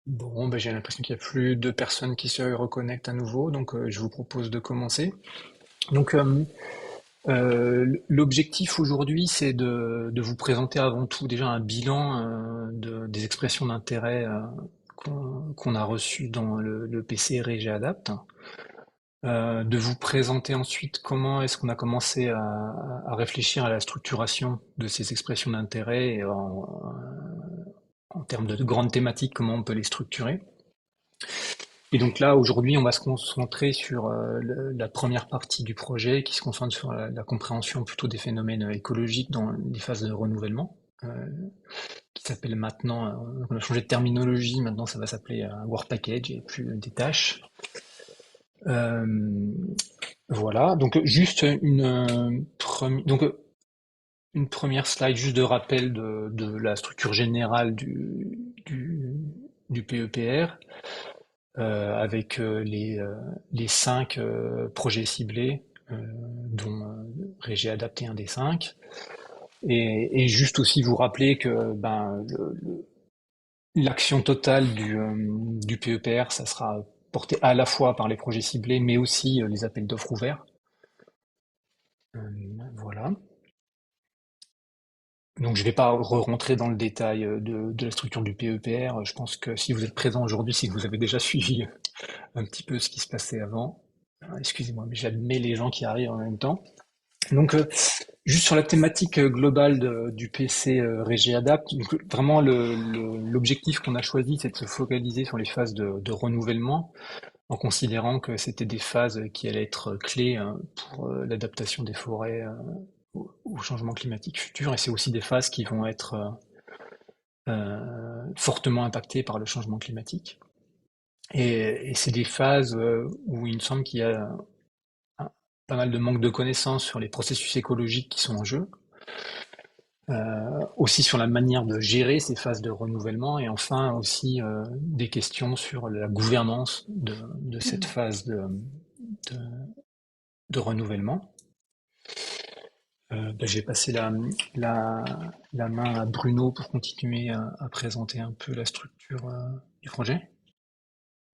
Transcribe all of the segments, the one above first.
Bon, j'ai l'impression qu'il y a plus de personnes qui se reconnectent à nouveau, donc je vous propose de commencer. Donc, l'objectif aujourd'hui, c'est de vous présenter avant tout déjà un bilan des expressions d'intérêt qu'on a reçues dans le PC Régie Adapt. De vous présenter ensuite comment est-ce qu'on a commencé à réfléchir à la structuration de ces expressions d'intérêt et en termes de grandes thématiques, comment on peut les structurer. Et donc là, aujourd'hui, on va se concentrer sur la première partie du projet qui se concentre sur la compréhension plutôt des phénomènes écologiques dans les phases de renouvellement, qui s'appelle maintenant, on a changé de terminologie, maintenant ça va s'appeler un work package et plus des tâches. Euh, voilà, donc juste une première slide juste de rappel de la structure générale du PEPR. Avec les 5 projets ciblés, dont Régie Adapté un des 5. Et juste aussi vous rappeler que l'action totale du PEPR, ça sera porté à la fois par les projets ciblés, mais aussi les appels d'offres ouverts. Euh, voilà. Donc je ne vais pas rentrer dans le détail de la structure du PEPR. Je pense que si vous êtes présent aujourd'hui, c'est que vous avez déjà suivi un petit peu ce qui se passait avant. Excusez-moi, mais j'admets les gens qui arrivent en même temps. Donc, juste sur la thématique globale du PC Régie Adapt, donc, vraiment l'objectif qu'on a choisi, c'est de se focaliser sur les phases de renouvellement, en considérant que c'était des phases qui allaient être clés pour l'adaptation des forêts au changement climatique futur, et c'est aussi des phases qui vont être fortement impactées par le changement climatique. Et c'est des phases où il me semble qu'il y a pas mal de manque de connaissances sur les processus écologiques qui sont en jeu, aussi sur la manière de gérer ces phases de renouvellement et enfin aussi des questions sur la gouvernance de cette phase de, de renouvellement. Je vais passer la, la main à Bruno pour continuer à présenter un peu la structure du projet.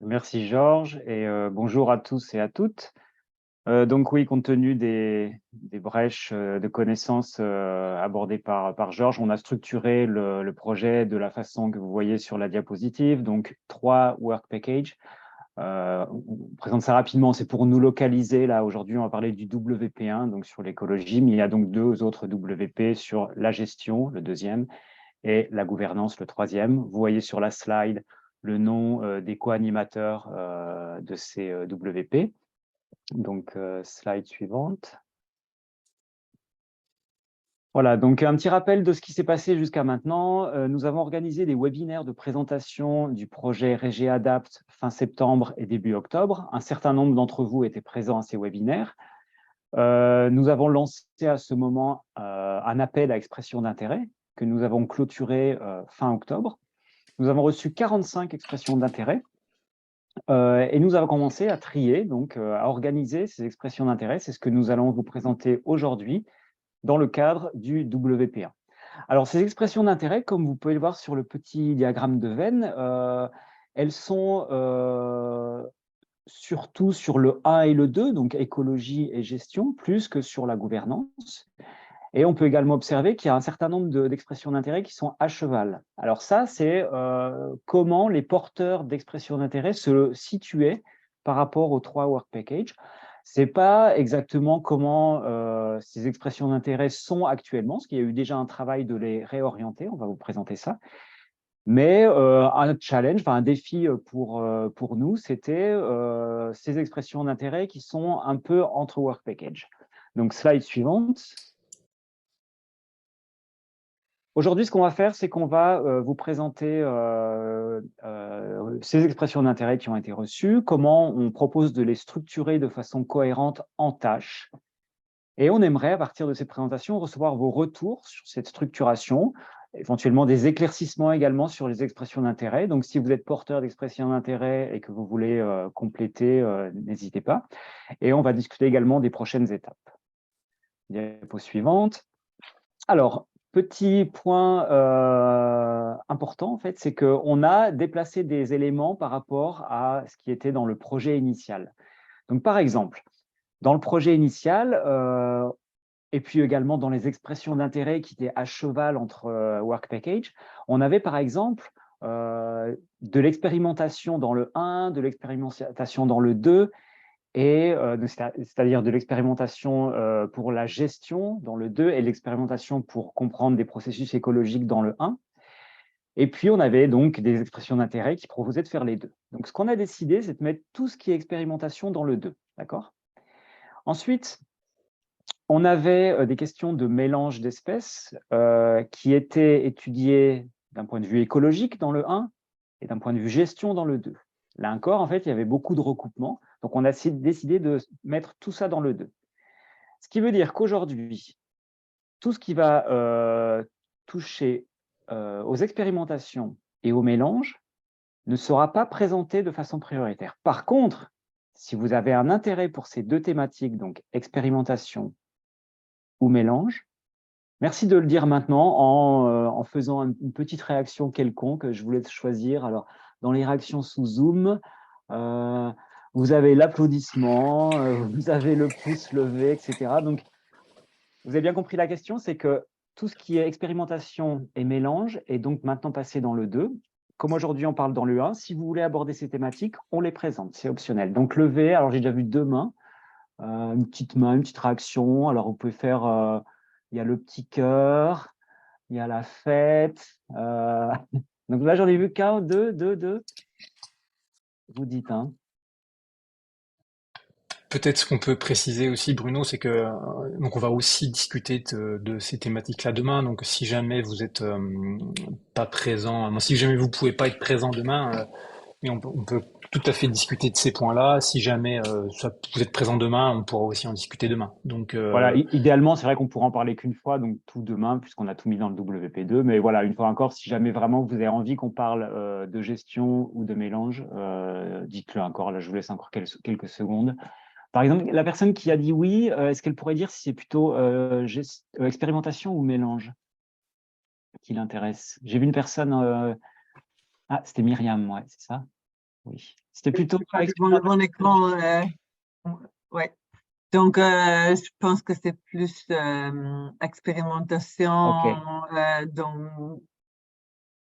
Merci Georges et bonjour à tous et à toutes. Donc oui, compte tenu des brèches de connaissances abordées par Georges, on a structuré le projet de la façon que vous voyez sur la diapositive. Donc 3 work packages. On présente ça rapidement, c'est pour nous localiser. Là, aujourd'hui, on va parler du WP1, donc sur l'écologie, mais il y a donc 2 autres WP sur la gestion, le deuxième, et la gouvernance, le troisième. Vous voyez sur la slide le nom des co-animateurs de ces WP. Donc, slide suivante. Voilà, donc un petit rappel de ce qui s'est passé jusqu'à maintenant. Nous avons organisé des webinaires de présentation du projet Régie Adapt fin septembre et début octobre. Un certain nombre d'entre vous étaient présents à ces webinaires. Nous avons lancé à ce moment un appel à expression d'intérêt que nous avons clôturé fin octobre. Nous avons reçu 45 expressions d'intérêt et nous avons commencé à trier, donc à organiser ces expressions d'intérêt. C'est ce que nous allons vous présenter aujourd'hui dans le cadre du WP1. Alors, ces expressions d'intérêt, comme vous pouvez le voir sur le petit diagramme de Venn, elles sont surtout sur le 1 et le 2, donc écologie et gestion, plus que sur la gouvernance. Et on peut également observer qu'il y a un certain nombre d'expressions d'intérêt qui sont à cheval. Alors ça, c'est comment les porteurs d'expressions d'intérêt se situaient par rapport aux 3 work packages. Ce n'est pas exactement comment ces expressions d'intérêt sont actuellement, parce qu'il y a eu déjà un travail de les réorienter, on va vous présenter ça. Mais un challenge, enfin un défi pour nous, c'était ces expressions d'intérêt qui sont un peu entre work packages. Donc, slide suivante. Aujourd'hui, ce qu'on va faire, c'est qu'on va vous présenter ces expressions d'intérêt qui ont été reçues, comment on propose de les structurer de façon cohérente en tâches. Et on aimerait, à partir de ces présentations, recevoir vos retours sur cette structuration, éventuellement des éclaircissements également sur les expressions d'intérêt. Donc, si vous êtes porteur d'expressions d'intérêt et que vous voulez compléter, n'hésitez pas. Et on va discuter également des prochaines étapes. Diapo suivante. Alors, Petit point important, en fait, c'est qu'on a déplacé des éléments par rapport à ce qui était dans le projet initial. Donc, par exemple, dans le projet initial, et puis également dans les expressions d'intérêt qui étaient à cheval entre Work Package, on avait par exemple de l'expérimentation dans le 1, de l'expérimentation dans le 2, et c'est-à-dire de l'expérimentation pour la gestion dans le 2 et l'expérimentation pour comprendre des processus écologiques dans le 1. Et puis, on avait donc des expressions d'intérêt qui proposaient de faire les deux. Donc, ce qu'on a décidé, c'est de mettre tout ce qui est expérimentation dans le 2. D'accord ? Ensuite, on avait des questions de mélange d'espèces qui étaient étudiées d'un point de vue écologique dans le 1 et d'un point de vue gestion dans le 2. Là encore, en fait, il y avait beaucoup de recoupements. Donc, on a décidé de mettre tout ça dans le 2. Ce qui veut dire qu'aujourd'hui, tout ce qui va toucher aux expérimentations et aux mélanges ne sera pas présenté de façon prioritaire. Par contre, si vous avez un intérêt pour ces deux thématiques, donc expérimentation ou mélange, merci de le dire maintenant en faisant une petite réaction quelconque. Je vous laisse choisir. Alors, dans les réactions sous Zoom, vous avez l'applaudissement, vous avez le pouce levé, etc. Donc, vous avez bien compris la question, c'est que tout ce qui est expérimentation et mélange est donc maintenant passé dans le 2. Comme aujourd'hui, on parle dans le 1, si vous voulez aborder ces thématiques, on les présente, c'est optionnel. Donc, lever, alors j'ai déjà vu deux mains, une petite main, une petite réaction. Alors, vous pouvez faire, il y a le petit cœur, il y a la fête. Donc là, j'en ai vu qu'un, deux. Vous dites, hein. Peut-être ce qu'on peut préciser aussi, Bruno, c'est que donc on va aussi discuter de ces thématiques-là demain. Donc si jamais vous êtes pas présent, si jamais vous pouvez pas être présent demain, mais on peut tout à fait discuter de ces points-là. Si jamais vous êtes présent demain, on pourra aussi en discuter demain. Donc Voilà, idéalement, c'est vrai qu'on pourra en parler qu'une fois, donc tout demain, puisqu'on a tout mis dans le WP2. Mais voilà, une fois encore, si jamais vraiment vous avez envie qu'on parle de gestion ou de mélange, dites-le encore. Là, je vous laisse encore quelques secondes. Par exemple, la personne qui a dit oui, est-ce qu'elle pourrait dire si c'est plutôt expérimentation ou mélange qui l'intéresse? J'ai vu une personne… Ah, c'était Myriam, ouais, c'est ça? Oui. C'était Je plutôt suis pas devant le bon expérimentation. écran. Ouais. Donc, je pense que c'est plus expérimentation Ok,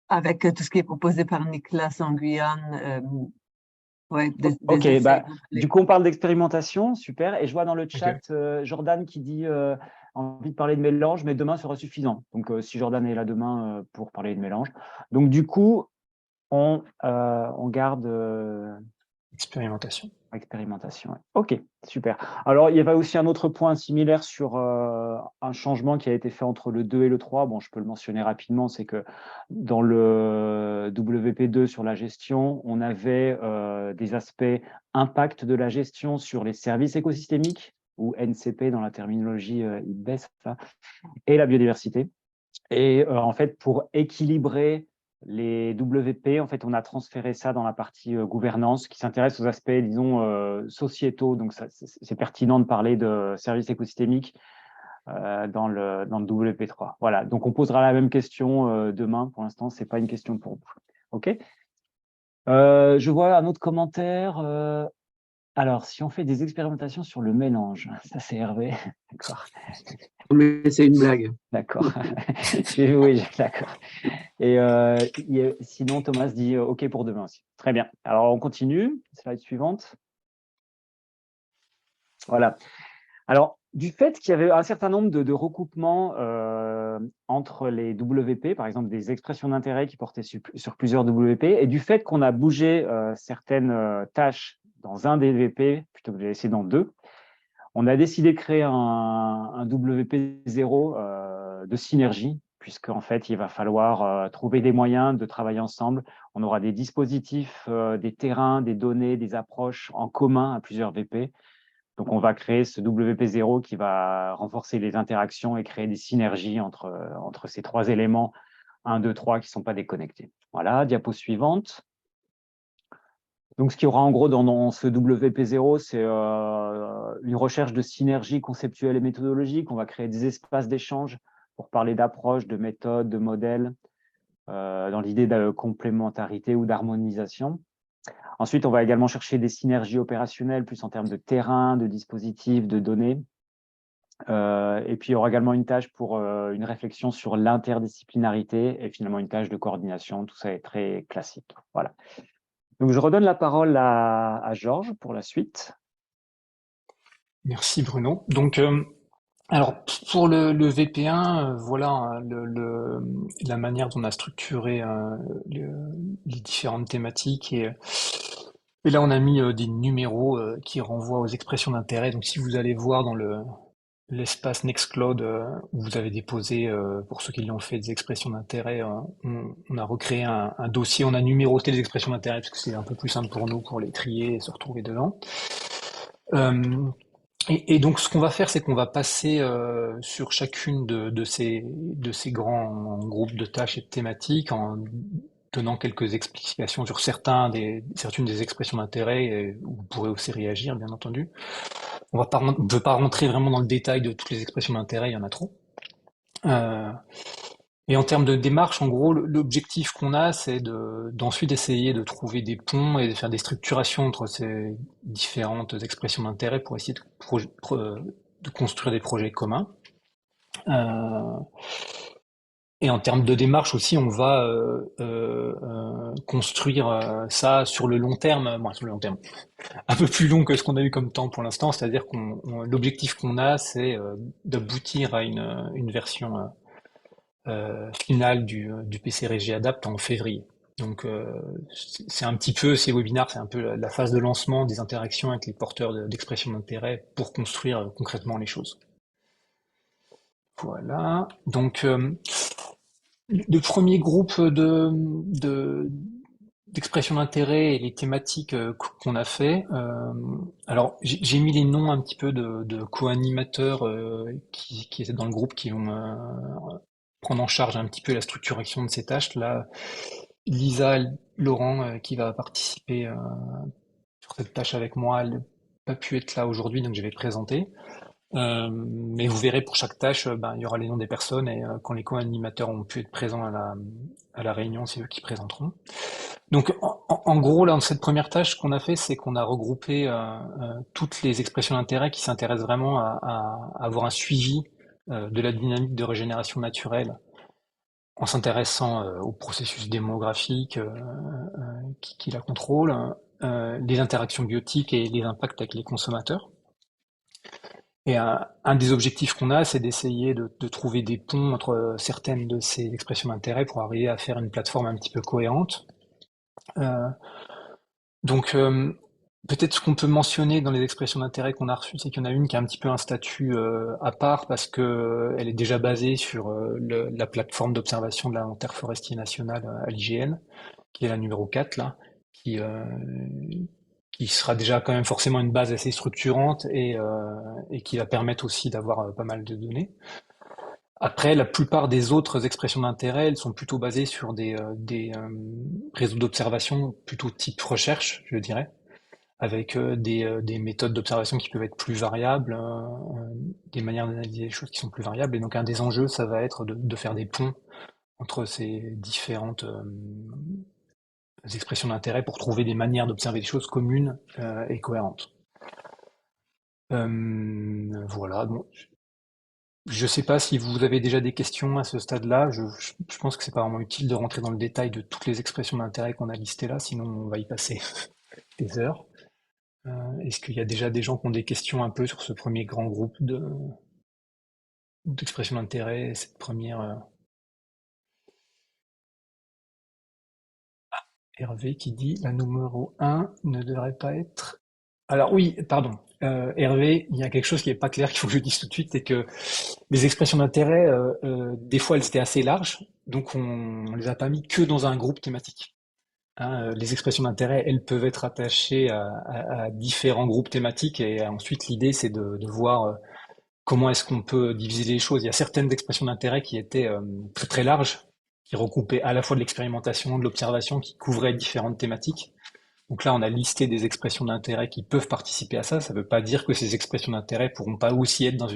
avec tout ce qui est proposé par Nicolas en Guyane. Ouais, des ok. essais Bah, complets. du coup, on parle d'expérimentation, super. Et je vois dans le ok. chat Jordan qui dit envie de parler de mélange, mais demain sera suffisant. Donc, si Jordan est là demain pour parler de mélange. Donc, du coup, on garde Expérimentation. expérimentation. Ouais. Ok, super. Alors, il y avait aussi un autre point similaire sur un changement qui a été fait entre le 2 et le 3. Bon, je peux le mentionner rapidement, c'est que dans le WP2 sur la gestion, on avait des aspects impact de la gestion sur les services écosystémiques, ou NCP dans la terminologie IBES, et la biodiversité. Et en fait, pour équilibrer les WP, en fait, on a transféré ça dans la partie gouvernance qui s'intéresse aux aspects, disons, sociétaux. Donc, c'est pertinent de parler de services écosystémiques dans le WP3. Voilà, donc on posera la même question demain. Pour l'instant, ce n'est pas une question pour vous. OK. Je vois un autre commentaire. Alors, si on fait des expérimentations sur le mélange, ça c'est Hervé, d'accord. Mais c'est une blague. D'accord. Oui, d'accord. Et sinon, Thomas dit OK pour demain aussi. Très bien. Alors, on continue. Slide suivante. Voilà. Alors, du fait qu'il y avait un certain nombre de recoupements entre les WP, par exemple des expressions d'intérêt qui portaient sur plusieurs WP, et du fait qu'on a bougé certaines tâches dans un DVP plutôt que de les laisser dans deux, on a décidé de créer un WP0 de synergie, puisqu'en fait, il va falloir trouver des moyens de travailler ensemble. On aura des dispositifs, des terrains, des données, des approches en commun à plusieurs VP. Donc, on va créer ce WP0 qui va renforcer les interactions et créer des synergies entre ces trois éléments, 1, 2, 3, qui ne sont pas déconnectés. Voilà, diapo suivante. Donc, ce qu'il y aura en gros dans ce WP0, c'est une recherche de synergie conceptuelle et méthodologique. On va créer des espaces d'échange pour parler d'approche, de méthode, de modèle, dans l'idée de complémentarité ou d'harmonisation. Ensuite, on va également chercher des synergies opérationnelles, plus en termes de terrain, de dispositifs, de données. Et puis, il y aura également une tâche pour une réflexion sur l'interdisciplinarité et finalement une tâche de coordination. Tout ça est très classique. Voilà. Donc, je redonne la parole à Georges pour la suite. Merci Bruno. Donc, alors pour le VP1, voilà hein, la manière dont on a structuré les différentes thématiques et là on a mis des numéros qui renvoient aux expressions d'intérêt. Donc si vous allez voir dans l'espace Nextcloud où vous avez déposé, pour ceux qui l'ont fait, des expressions d'intérêt, on a recréé un dossier, on a numéroté les expressions d'intérêt parce que c'est un peu plus simple pour nous pour les trier et se retrouver dedans. Et donc, ce qu'on va faire, c'est qu'on va passer sur chacune de ces grands groupes de tâches et de thématiques en donnant quelques explications sur certaines des expressions d'intérêt. Et vous pourrez aussi réagir, bien entendu. On ne peut pas rentrer vraiment dans le détail de toutes les expressions d'intérêt, il y en a trop. Et en termes de démarche, en gros, l'objectif qu'on a, c'est d'ensuite essayer de trouver des ponts et de faire des structurations entre ces différentes expressions d'intérêt pour essayer de construire des projets communs. Et en termes de démarche aussi, on va construire ça sur le long terme, bon, sur le long terme, un peu plus long que ce qu'on a eu comme temps pour l'instant, c'est-à-dire l'objectif qu'on a, c'est d'aboutir à une version finale du PC Régie Adapt en février. Donc c'est un petit peu, ces webinars, c'est un peu la phase de lancement des interactions avec les porteurs d'expression d'intérêt pour construire concrètement les choses. Voilà. Donc le premier groupe d'expression d'intérêt et les thématiques qu'on a fait. Alors j'ai mis les noms un petit peu de co-animateurs qui étaient dans le groupe qui vont prendre en charge un petit peu la structuration de ces tâches. Là, Lisa Laurent qui va participer sur cette tâche avec moi, elle n'a pas pu être là aujourd'hui, donc je vais présenter. Mais vous verrez pour chaque tâche, il y aura les noms des personnes et quand les co-animateurs ont pu être présents à la réunion, c'est eux qui présenteront. Donc en gros, là, dans cette première tâche qu'on a fait, c'est qu'on a regroupé toutes les expressions d'intérêt qui s'intéressent vraiment à avoir un suivi de la dynamique de régénération naturelle en s'intéressant au processus démographique qui la contrôle, les interactions biotiques et les impacts avec les consommateurs. Et un des objectifs qu'on a, c'est d'essayer de trouver des ponts entre certaines de ces expressions d'intérêt pour arriver à faire une plateforme un petit peu cohérente. Donc peut-être ce qu'on peut mentionner dans les expressions d'intérêt qu'on a reçues, c'est qu'il y en a une qui a un petit peu un statut à part parce que elle est déjà basée sur la plateforme d'observation de l'inventaire forestier national à l'IGN, qui est la numéro 4 là, qui sera déjà quand même forcément une base assez structurante et qui va permettre aussi d'avoir pas mal de données. Après, la plupart des autres expressions d'intérêt, elles sont plutôt basées sur des réseaux d'observation plutôt type recherche, je dirais, avec des méthodes d'observation qui peuvent être plus variables, des manières d'analyser les choses qui sont plus variables. Et donc un des enjeux, ça va être de faire des ponts entre ces différentes expressions d'intérêt pour trouver des manières d'observer les choses communes et cohérentes. Voilà. Bon, je ne sais pas si vous avez déjà des questions à ce stade-là. Je pense que c'est pas vraiment utile de rentrer dans le détail de toutes les expressions d'intérêt qu'on a listées là, sinon on va y passer des heures. Est-ce qu'il y a déjà des gens qui ont des questions un peu sur ce premier grand groupe d'expressions d'intérêt, cette première Hervé qui dit la numéro 1 ne devrait pas être. Alors oui, pardon. Hervé, il y a quelque chose qui n'est pas clair qu'il faut que je dise tout de suite, c'est que les expressions d'intérêt, des fois, elles étaient assez larges, donc on les a pas mis que dans un groupe thématique. Hein, les expressions d'intérêt, elles peuvent être attachées à différents groupes thématiques et ensuite l'idée c'est de voir comment est-ce qu'on peut diviser les choses. Il y a certaines expressions d'intérêt qui étaient très très larges, qui recoupaient à la fois de l'expérimentation, de l'observation, qui couvraient différentes thématiques. Donc là, on a listé des expressions d'intérêt qui peuvent participer à ça. Ça ne veut pas dire que ces expressions d'intérêt pourront pas aussi être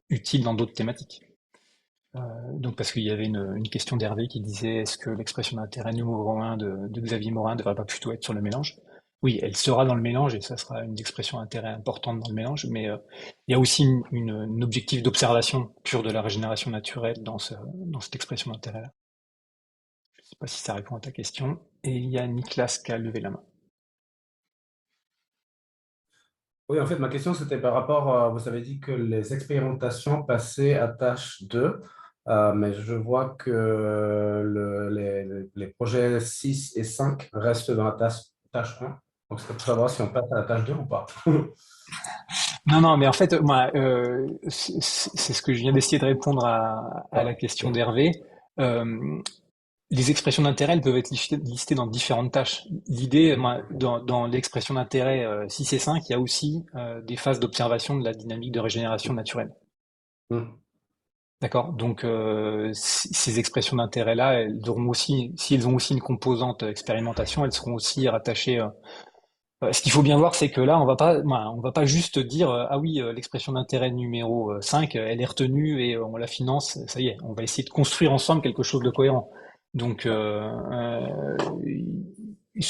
utiles dans d'autres thématiques. Donc parce qu'il y avait une question d'Hervé qui disait est-ce que l'expression d'intérêt numéro 1 de Xavier Morin ne devrait pas plutôt être sur le mélange? Oui, elle sera dans le mélange et ça sera une expression d'intérêt importante dans le mélange, mais il y a aussi un objectif d'observation pure de la régénération naturelle dans cette expression d'intérêt-là. Je ne sais pas si ça répond à ta question. Et il y a Nicolas qui a levé la main. Oui, en fait, ma question, c'était par rapport, vous avez dit que les expérimentations passaient à tâche 2, mais je vois que les projets 6 et 5 restent dans la tâche 1. Donc, c'est pour savoir si on passe à la tâche 2 ou pas. Non, non, mais en fait, moi, c'est ce que je viens d'essayer de répondre à la question d'Hervé. Euh, les expressions d'intérêt, elles peuvent être listées dans différentes tâches. L'idée, moi, dans l'expression d'intérêt 6 et 5, il y a aussi des phases d'observation de la dynamique de régénération naturelle. Hmm. D'accord? Donc, ces expressions d'intérêt-là, elles auront aussi, si elles ont aussi une composante expérimentation, elles seront aussi rattachées. Ce qu'il faut bien voir, c'est que là, on va pas juste dire ah oui, l'expression d'intérêt numéro 5, elle est retenue et on la finance. Ça y est, on va essayer de construire ensemble quelque chose de cohérent. Donc, ce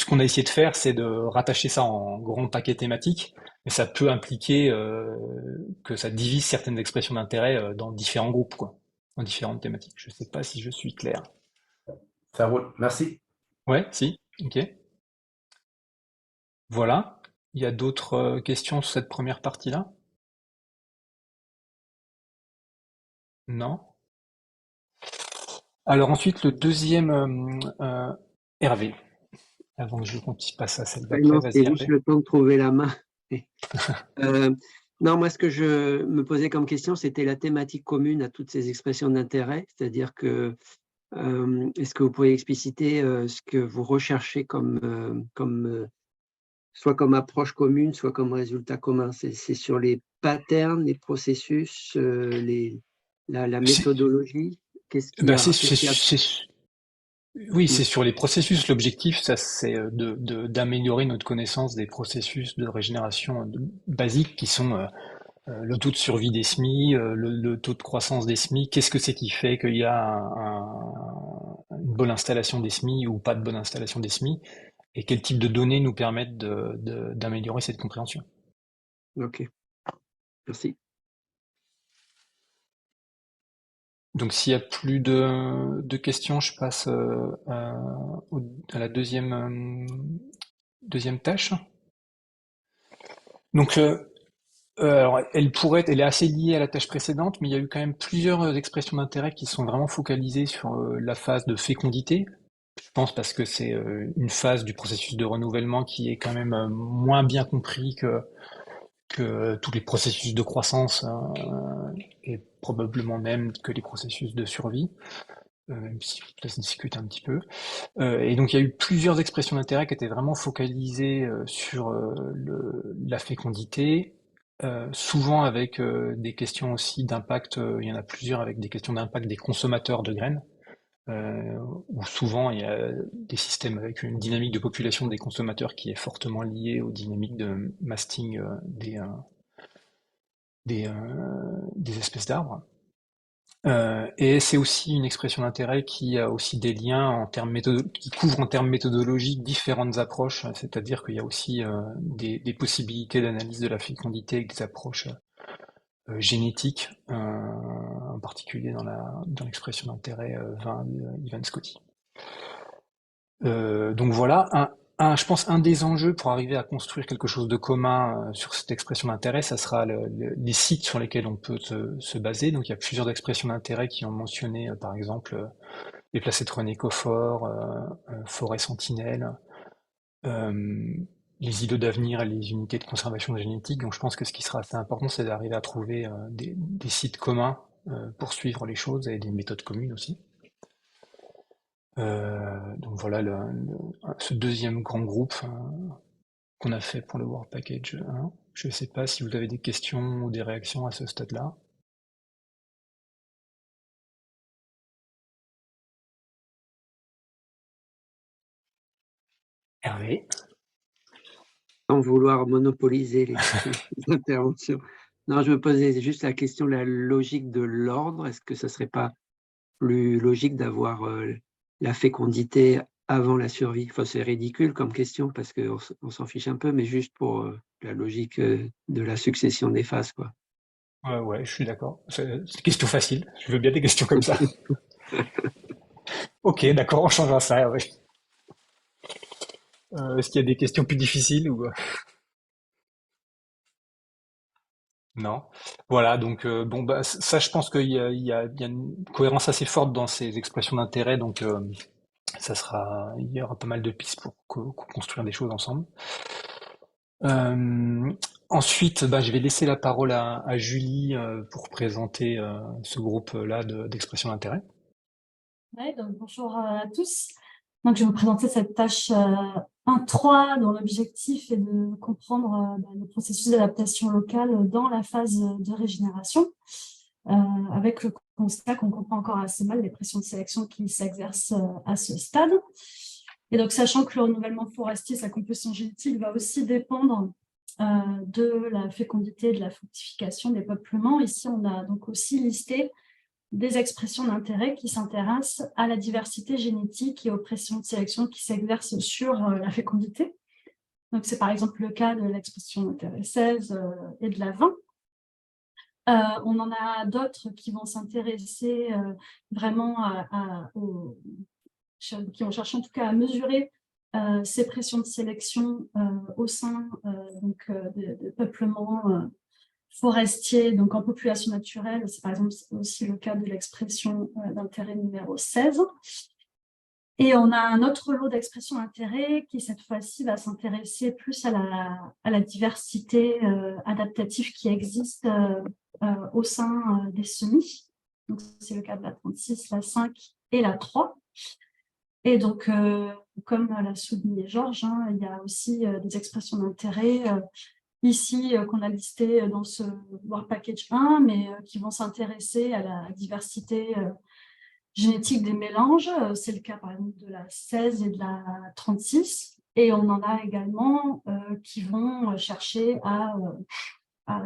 qu'on a essayé de faire, c'est de rattacher ça en grands paquets thématiques, mais ça peut impliquer que ça divise certaines expressions d'intérêt dans différents groupes, quoi, dans différentes thématiques. Je sais pas si je suis clair. Ça roule. Merci. Ouais, si, ok. Voilà. Il y a d'autres questions sur cette première partie-là? Non. Alors ensuite, le deuxième, Hervé. Avant que je passe à celle d'après, Non, vas-y c'était juste Hervé. le temps de trouver la main. Non, moi, ce que je me posais comme question, c'était la thématique commune à toutes ces expressions d'intérêt. C'est-à-dire que, est-ce que vous pouvez expliciter ce que vous recherchez soit comme approche commune, soit comme résultat commun? C'est sur les patterns, les processus, la C'est, méthodologie? Qu'est-ce qu'il y bah, a? Qu'est-ce qu'il y a? oui, Hmm, c'est sur les processus. L'objectif, ça, c'est d'améliorer notre connaissance des processus de régénération basiques qui sont le taux de survie des SMI, le taux de croissance des SMI. Qu'est-ce que c'est qui fait qu'il y a une bonne installation des SMI ou pas de bonne installation des SMI? Et quel type de données nous permettent d'améliorer cette compréhension? Ok, merci. Donc s'il y a plus de questions, je passe à la deuxième tâche. Donc alors, elle est assez liée à la tâche précédente, mais il y a eu quand même plusieurs expressions d'intérêt qui sont vraiment focalisées sur la phase de fécondité. Je pense parce que c'est une phase du processus de renouvellement qui est quand même moins bien compris que tous les processus de croissance et probablement même que les processus de survie, même si ça se discute un petit peu. Et donc il y a eu plusieurs expressions d'intérêt qui étaient vraiment focalisées sur la fécondité, souvent avec des questions aussi d'impact, il y en a plusieurs avec des questions d'impact des consommateurs de graines, où souvent il y a des systèmes avec une dynamique de population des consommateurs qui est fortement liée aux dynamiques de masting des espèces d'arbres. Et c'est aussi une expression d'intérêt qui a aussi des liens qui couvre en termes méthodologiques différentes approches, c'est-à-dire qu'il y a aussi des possibilités d'analyse de la fécondité avec des approches génétiques, en particulier dans l'expression d'intérêt 20 d'Ivan Scotty. Donc voilà, je pense un des enjeux pour arriver à construire quelque chose de commun sur cette expression d'intérêt, ça sera les sites sur lesquels on peut se baser. Donc il y a plusieurs expressions d'intérêt qui ont mentionné, par exemple, les placettes René Coffort, Forêt Sentinelle, euh, les îlots d'avenir et les unités de conservation génétique. Donc je pense que ce qui sera assez important, c'est d'arriver à trouver des sites communs pour suivre les choses et des méthodes communes aussi. Donc voilà ce deuxième grand groupe qu'on a fait pour le World Package 1. Je ne sais pas si vous avez des questions ou des réactions à ce stade-là. Hervé? Sans vouloir monopoliser les interventions. Non, je me posais juste la question de la logique de l'ordre. Est-ce que ça ne serait pas plus logique d'avoir la fécondité avant la survie. Enfin, c'est ridicule comme question parce qu'on s'en fiche un peu, mais juste pour la logique de la succession des phases, quoi. Ouais, je suis d'accord. C'est une question facile. Je veux bien des questions comme ça. Ok, d'accord, on changera ça, oui. Est-ce qu'il y a des questions plus difficiles ou... Non. Voilà, donc bon, bah, ça, je pense qu'il y a une cohérence assez forte dans ces expressions d'intérêt, donc il y aura pas mal de pistes pour construire des choses ensemble. Euh, Ensuite, bah, je vais laisser la parole à Julie pour présenter ce groupe-là d'expression d'intérêt. Ouais, donc bonjour à tous. Donc, je vais vous présenter cette tâche 1.3 dont l'objectif est de comprendre le processus d'adaptation locale dans la phase de régénération, avec le constat qu'on comprend encore assez mal les pressions de sélection qui s'exercent à ce stade. Et donc, sachant que le renouvellement forestier, sa composition génétique va aussi dépendre de la fécondité et de la fructification des peuplements. Ici, on a donc aussi listé des expressions d'intérêt qui s'intéressent à la diversité génétique et aux pressions de sélection qui s'exercent sur la fécondité. Donc, c'est par exemple le cas de l'expression d'intérêt 16 et de la 20. On en a d'autres qui vont s'intéresser vraiment qui vont chercher en tout cas à mesurer ces pressions de sélection au sein de peuplements forestiers, donc en population naturelle. C'est par exemple aussi le cas de l'expression d'intérêt numéro 16. Et on a un autre lot d'expressions d'intérêt qui, cette fois-ci, va s'intéresser plus à la diversité adaptative qui existe au sein des semis. Donc, c'est le cas de la 36, la 5 et la 3. Et donc, comme l'a souligné Georges, il y a aussi des expressions d'intérêt ici qu'on a listées dans ce Work Package 1, mais qui vont s'intéresser à la diversité génétique des mélanges. C'est le cas par exemple de la 16 et de la 36. Et on en a également qui vont chercher à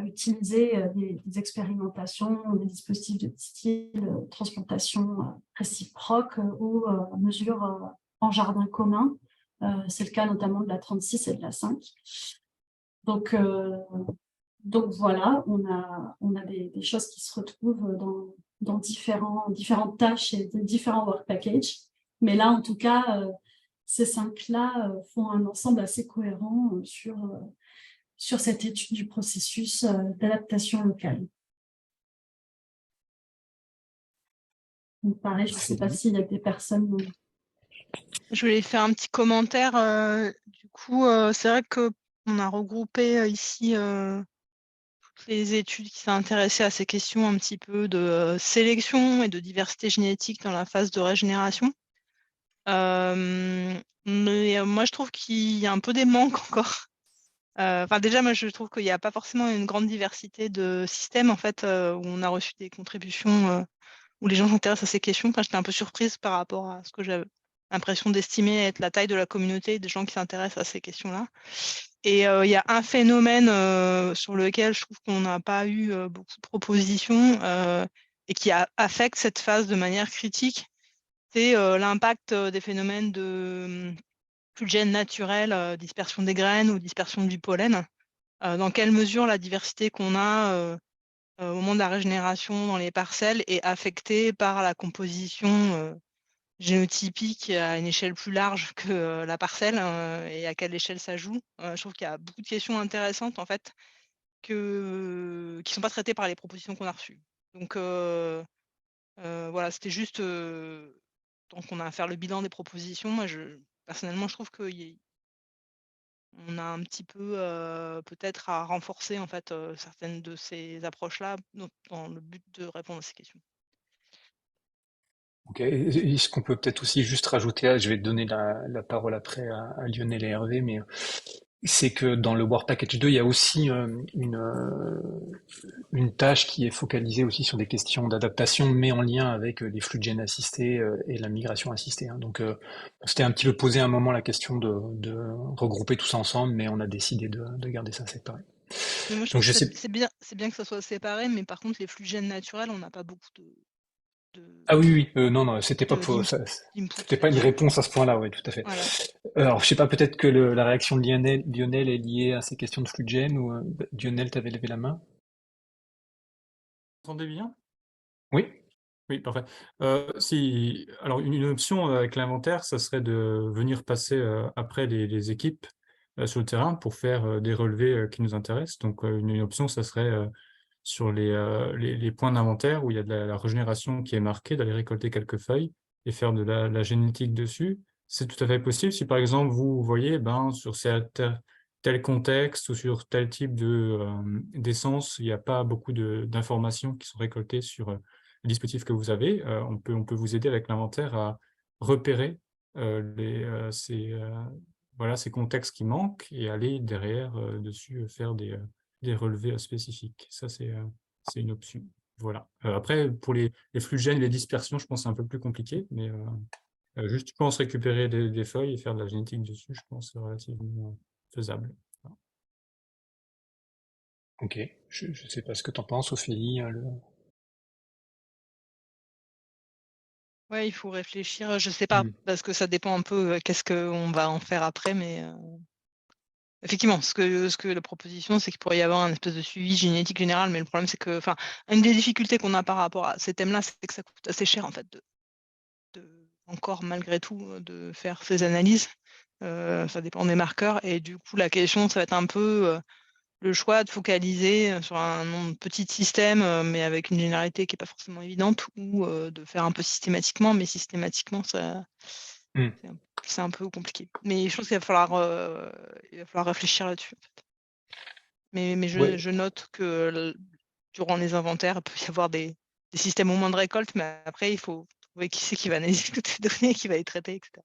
utiliser des expérimentations, des dispositifs de style transplantation réciproque ou mesures en jardin commun. C'est le cas notamment de la 36 et de la 5. Donc voilà, on a des choses qui se retrouvent dans différentes tâches et différents work packages. Mais là, en tout cas, ces 5-là font un ensemble assez cohérent sur cette étude du processus d'adaptation locale. Donc pareil, je ne sais pas s'il y a des personnes... Je voulais faire un petit commentaire. Du coup, c'est vrai qu'on a regroupé ici toutes les études qui s'intéressaient à ces questions un petit peu de sélection et de diversité génétique dans la phase de régénération. Mais moi, je trouve qu'il y a un peu des manques encore. Enfin, déjà, moi, je trouve qu'il n'y a pas forcément une grande diversité de systèmes, en fait, où on a reçu des contributions où les gens s'intéressent à ces questions. Enfin, j'étais un peu surprise par rapport à ce que j'avais l'impression d'estimer être la taille de la communauté des gens qui s'intéressent à ces questions-là. Et il y a un phénomène sur lequel je trouve qu'on n'a pas eu beaucoup de propositions et qui affecte cette phase de manière critique, c'est l'impact des phénomènes de gènes naturels, dispersion des graines ou dispersion du pollen. Dans quelle mesure la diversité qu'on a au moment de la régénération dans les parcelles est affectée par la composition génotypique à une échelle plus large que la parcelle et à quelle échelle ça joue. Je trouve qu'il y a beaucoup de questions intéressantes en fait qui ne sont pas traitées par les propositions qu'on a reçues. Donc voilà, c'était juste tant qu'on a à faire le bilan des propositions, moi personnellement je trouve qu'on a un petit peu peut-être à renforcer en fait certaines de ces approches-là dans le but de répondre à ces questions. Ok, et ce qu'on peut peut-être aussi juste rajouter, je vais donner la parole après à Lionel et Hervé, mais c'est que dans le Work Package 2, il y a aussi une tâche qui est focalisée aussi sur des questions d'adaptation, mais en lien avec les flux de gènes assistés et la migration assistée. Hein. Donc, on s'était un petit peu posé un moment la question de regrouper tout ça ensemble, mais on a décidé de garder ça séparé. Mais moi, je Donc, trouve je que sais. c'est bien que ça soit séparé, mais par contre, les flux gènes naturels, on n'a pas beaucoup Ah oui, oui, non, non, c'était pas d'input. c'était pas une réponse à ce point-là, oui, tout à fait. Voilà. Alors, je sais pas, peut-être que la réaction de Lionel est liée à ces questions de flux de gènes, ou Lionel, t'avais levé la main? Vous entendez bien? Oui? Oui, parfait. Si, alors une option avec l'inventaire, ça serait de venir passer après les équipes sur le terrain pour faire des relevés qui nous intéressent. Donc une option, ça serait sur les points d'inventaire où il y a de la régénération qui est marquée, d'aller récolter quelques feuilles et faire de la génétique dessus. C'est tout à fait possible si par exemple vous voyez sur tel contexte ou sur tel type d'essence, il n'y a pas beaucoup d'informations qui sont récoltées sur le dispositif que vous avez. On peut vous aider avec l'inventaire à repérer voilà, ces contextes qui manquent et aller derrière dessus faire des relevés spécifiques. Ça, c'est une option. Voilà. Après, pour les flux de gènes et les dispersions, je pense que c'est un peu plus compliqué, mais juste, je pense récupérer des feuilles et faire de la génétique dessus, je pense que c'est relativement faisable. Voilà. Ok, je sais pas ce que t'en penses, Ophélie. Ouais, il faut réfléchir. Je sais pas, Hmm. parce que ça dépend un peu qu'est-ce qu'on va en faire après, mais effectivement, ce que la proposition, c'est qu'il pourrait y avoir un espèce de suivi génétique général, mais le problème, c'est que, enfin, une des difficultés qu'on a par rapport à ces thèmes-là, c'est que ça coûte assez cher, en fait, encore malgré tout, de faire ces analyses. Ça dépend des marqueurs, et du coup, la question, ça va être un peu le choix de focaliser sur un nombre de petits systèmes, mais avec une généralité qui n'est pas forcément évidente, ou de faire un peu systématiquement, mais systématiquement, ça, Hmm. c'est un peu compliqué. Mais je pense qu'il va falloir réfléchir là-dessus, en fait. Mais Ouais. je note que durant les inventaires, il peut y avoir des systèmes au moins de récolte, mais après, il faut trouver qui c'est qui va analyser toutes ces données, qui va les traiter, etc.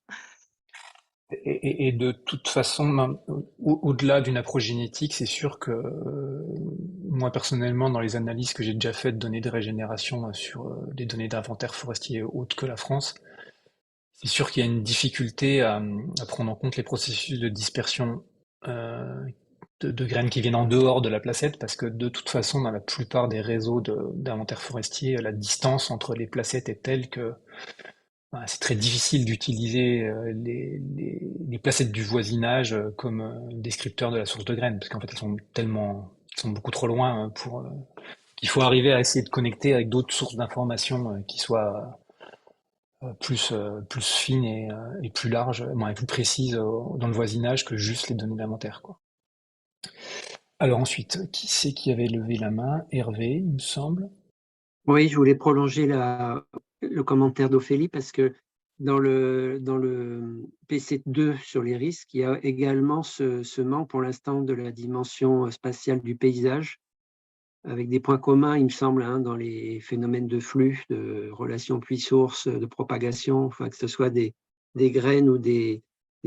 Et de toute façon, au-delà d'une approche génétique, c'est sûr que moi personnellement, dans les analyses que j'ai déjà faites de données de régénération sur des données d'inventaire forestier autres que la France, c'est sûr qu'il y a une difficulté à prendre en compte les processus de dispersion euh, de graines qui viennent en dehors de la placette, parce que de toute façon, dans la plupart des réseaux d'inventaire forestier, la distance entre les placettes est telle que c'est très difficile d'utiliser les placettes du voisinage comme descripteur de la source de graines, parce qu'en fait, elles sont beaucoup trop loin pour. Il faut arriver à essayer de connecter avec d'autres sources d'informations qui soient plus fines et plus larges, et plus précises dans le voisinage que juste les données d'inventaire, quoi. Alors ensuite, qui c'est qui avait levé la main? Hervé, il me semble. Oui, je voulais prolonger le commentaire d'Ophélie parce que dans le PC2 sur les risques, il y a également ce manque pour l'instant de la dimension spatiale du paysage, avec des points communs, il me semble, dans les phénomènes de flux, de relations puits-source, de propagation, enfin, que ce soit des graines ou des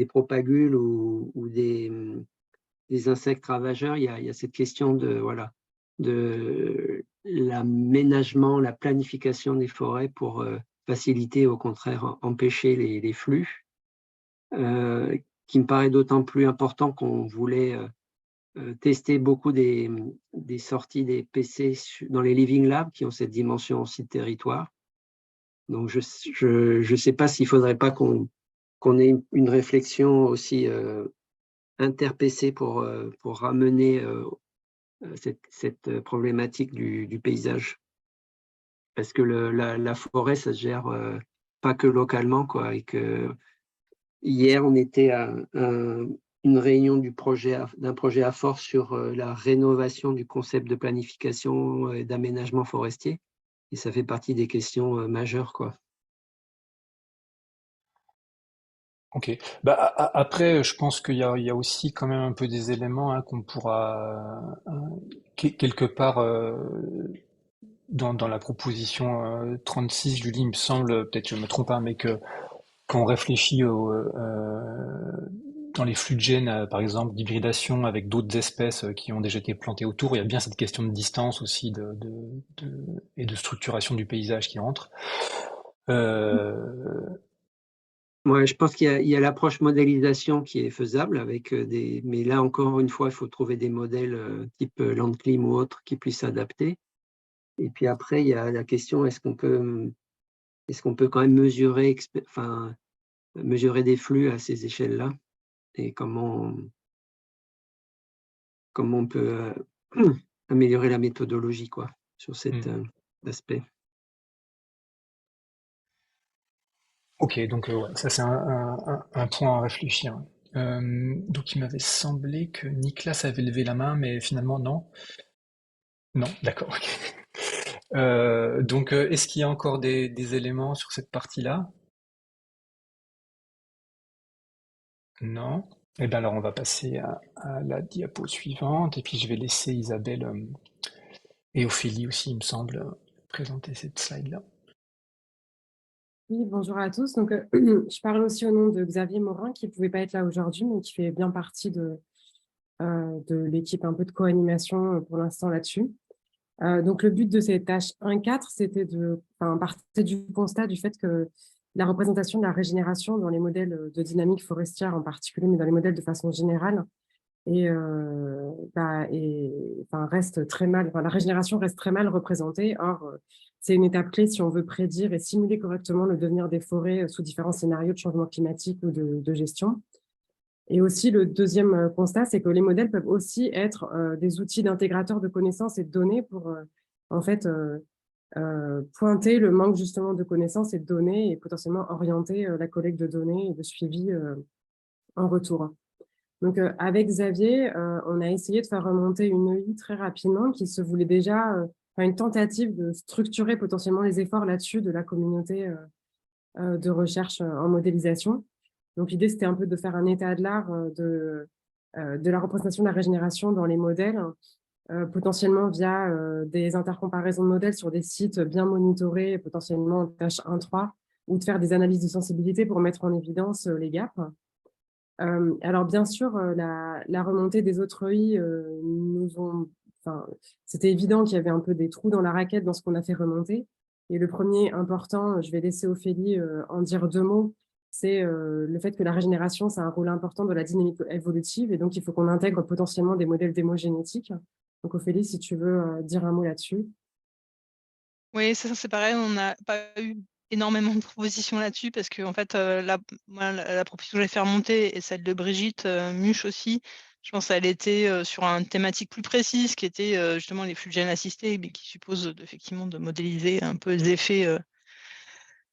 propagules ou des insectes ravageurs. Il y a cette question de l'aménagement, la planification des forêts pour faciliter, au contraire, empêcher les flux, qui me paraît d'autant plus important qu'on voulait tester beaucoup des sorties des PC dans les Living Labs qui ont cette dimension aussi de territoire. Donc, je sais pas s'il faudrait pas qu'on ait une réflexion aussi inter-PC pour ramener cette problématique du paysage. Parce que la forêt, ça se gère pas que localement, quoi. Et que hier, on était à une réunion d'un projet à force sur la rénovation du concept de planification et d'aménagement forestier. Et ça fait partie des questions majeures, quoi. Ok. Bah, après, je pense il y a aussi quand même un peu des éléments qu'on pourra quelque part dans la proposition 36, Julie, il me semble, peut-être je me trompe pas, mais que quand on réfléchit dans les flux de gènes, par exemple, d'hybridation avec d'autres espèces qui ont déjà été plantées autour, il y a bien cette question de distance aussi et de structuration du paysage qui entre. Euh, Ouais, je pense qu'il y a l'approche modélisation qui est faisable avec mais là encore une fois, il faut trouver des modèles type Landclim ou autres qui puissent s'adapter. Et puis après, il y a la question, est-ce qu'on peut est-ce qu'on peut quand même mesurer, mesurer des flux à ces échelles-là? Et comment on peut améliorer la méthodologie quoi, sur cet aspect? Ok, donc ouais, ça c'est un point à réfléchir. Donc il m'avait semblé que Nicolas avait levé la main, mais finalement non. Non, d'accord. Ok. Donc est-ce qu'il y a encore des éléments sur cette partie-là? Non. Eh bien alors on va passer à la diapo suivante, et puis je vais laisser Isabelle et Ophélie aussi, il me semble, présenter cette slide-là. Oui, bonjour à tous. Donc, je parle aussi au nom de Xavier Morin, qui ne pouvait pas être là aujourd'hui, mais qui fait bien partie de l'équipe un peu de co-animation pour l'instant là-dessus. Donc, le but de cette tâche 1.4, c'était partir du constat du fait que la représentation de la régénération dans les modèles de dynamique forestière en particulier, mais dans les modèles de façon générale, reste très mal, la régénération reste très mal représentée. Or, c'est une étape clé si on veut prédire et simuler correctement le devenir des forêts sous différents scénarios de changement climatique ou de gestion. Et aussi, le deuxième constat, c'est que les modèles peuvent aussi être des outils d'intégrateurs de connaissances et de données pour, pointer le manque justement de connaissances et de données et potentiellement orienter la collecte de données et de suivi en retour. Donc, avec Xavier, on a essayé de faire remonter une EI très rapidement qui se voulait déjà une tentative de structurer potentiellement les efforts là-dessus de la communauté de recherche en modélisation. Donc, l'idée, c'était un peu de faire un état de l'art de la représentation de la régénération dans les modèles, potentiellement via des intercomparaisons de modèles sur des sites bien monitorés, potentiellement en tâche 1.3, ou de faire des analyses de sensibilité pour mettre en évidence les gaps. Alors, bien sûr, la remontée des autres EI c'était évident qu'il y avait un peu des trous dans la raquette dans ce qu'on a fait remonter. Et le premier important, je vais laisser Ophélie en dire 2 mots, c'est le fait que la régénération, c'est un rôle important dans la dynamique évolutive. Et donc, il faut qu'on intègre potentiellement des modèles démogénétiques. Donc, Ophélie, si tu veux dire un mot là-dessus. Oui, ça c'est pareil, on n'a pas eu énormément de propositions là-dessus parce que en fait, la proposition que j'ai fait remonter et celle de Brigitte Muche aussi, je pense qu'elle était sur une thématique plus précise qui était justement les flux de gènes assistés, mais qui suppose effectivement de modéliser un peu les effets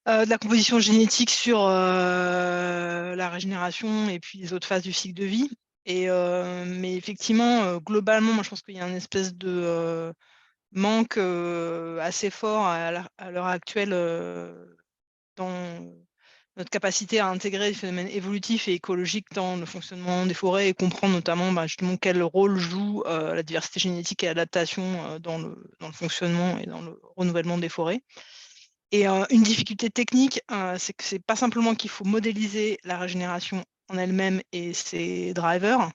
de la composition génétique sur la régénération et puis les autres phases du cycle de vie. Mais effectivement, globalement, moi je pense qu'il y a une espèce de manque assez fort à l'heure actuelle dans notre capacité à intégrer les phénomènes évolutifs et écologiques dans le fonctionnement des forêts et comprendre notamment justement quel rôle joue la diversité génétique et l'adaptation dans le fonctionnement et dans le renouvellement des forêts. Et une difficulté technique, c'est que c'est pas simplement qu'il faut modéliser la régénération en elle-même et ses drivers,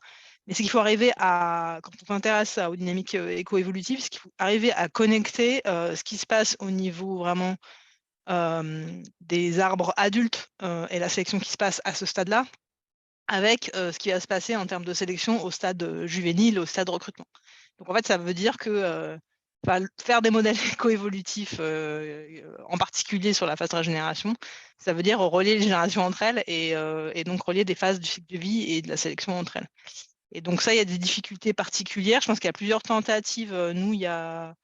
mais c'est qu'il faut arriver à, quand on s'intéresse aux dynamiques éco-évolutives, c'est qu'il faut arriver à connecter ce qui se passe au niveau vraiment des arbres adultes et la sélection qui se passe à ce stade-là, avec ce qui va se passer en termes de sélection au stade juvénile, au stade recrutement. Donc en fait, ça veut dire que faire des modèles éco-évolutifs, en particulier sur la phase de régénération, ça veut dire relier les générations entre elles et donc relier des phases du cycle de vie et de la sélection entre elles. Et donc ça, il y a des difficultés particulières. Je pense qu'il y a plusieurs tentatives. Nous, il y a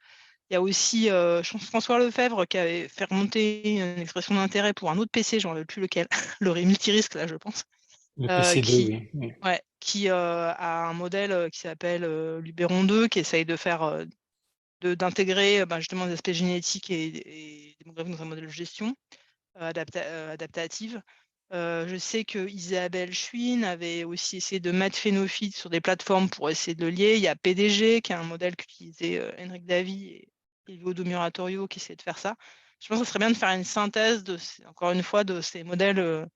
aussi François Lefebvre qui avait fait remonter une expression d'intérêt pour un autre PC, je ne me rappelle plus lequel, le multirisque, là, je pense. Le PC2, oui. Qui a un modèle qui s'appelle Luberon 2, qui essaye de faire d'intégrer justement des aspects génétiques et démographiques dans un modèle de gestion adaptative. Je sais que Isabelle Chouine avait aussi essayé de mettre Phénophite sur des plateformes pour essayer de le lier. Il y a PDG, qui est un modèle qu'utilisait Henrik Davy et Ilvo Muratorio, qui essaie de faire ça. Je pense que ce serait bien de faire une synthèse, encore une fois, de ces modèles.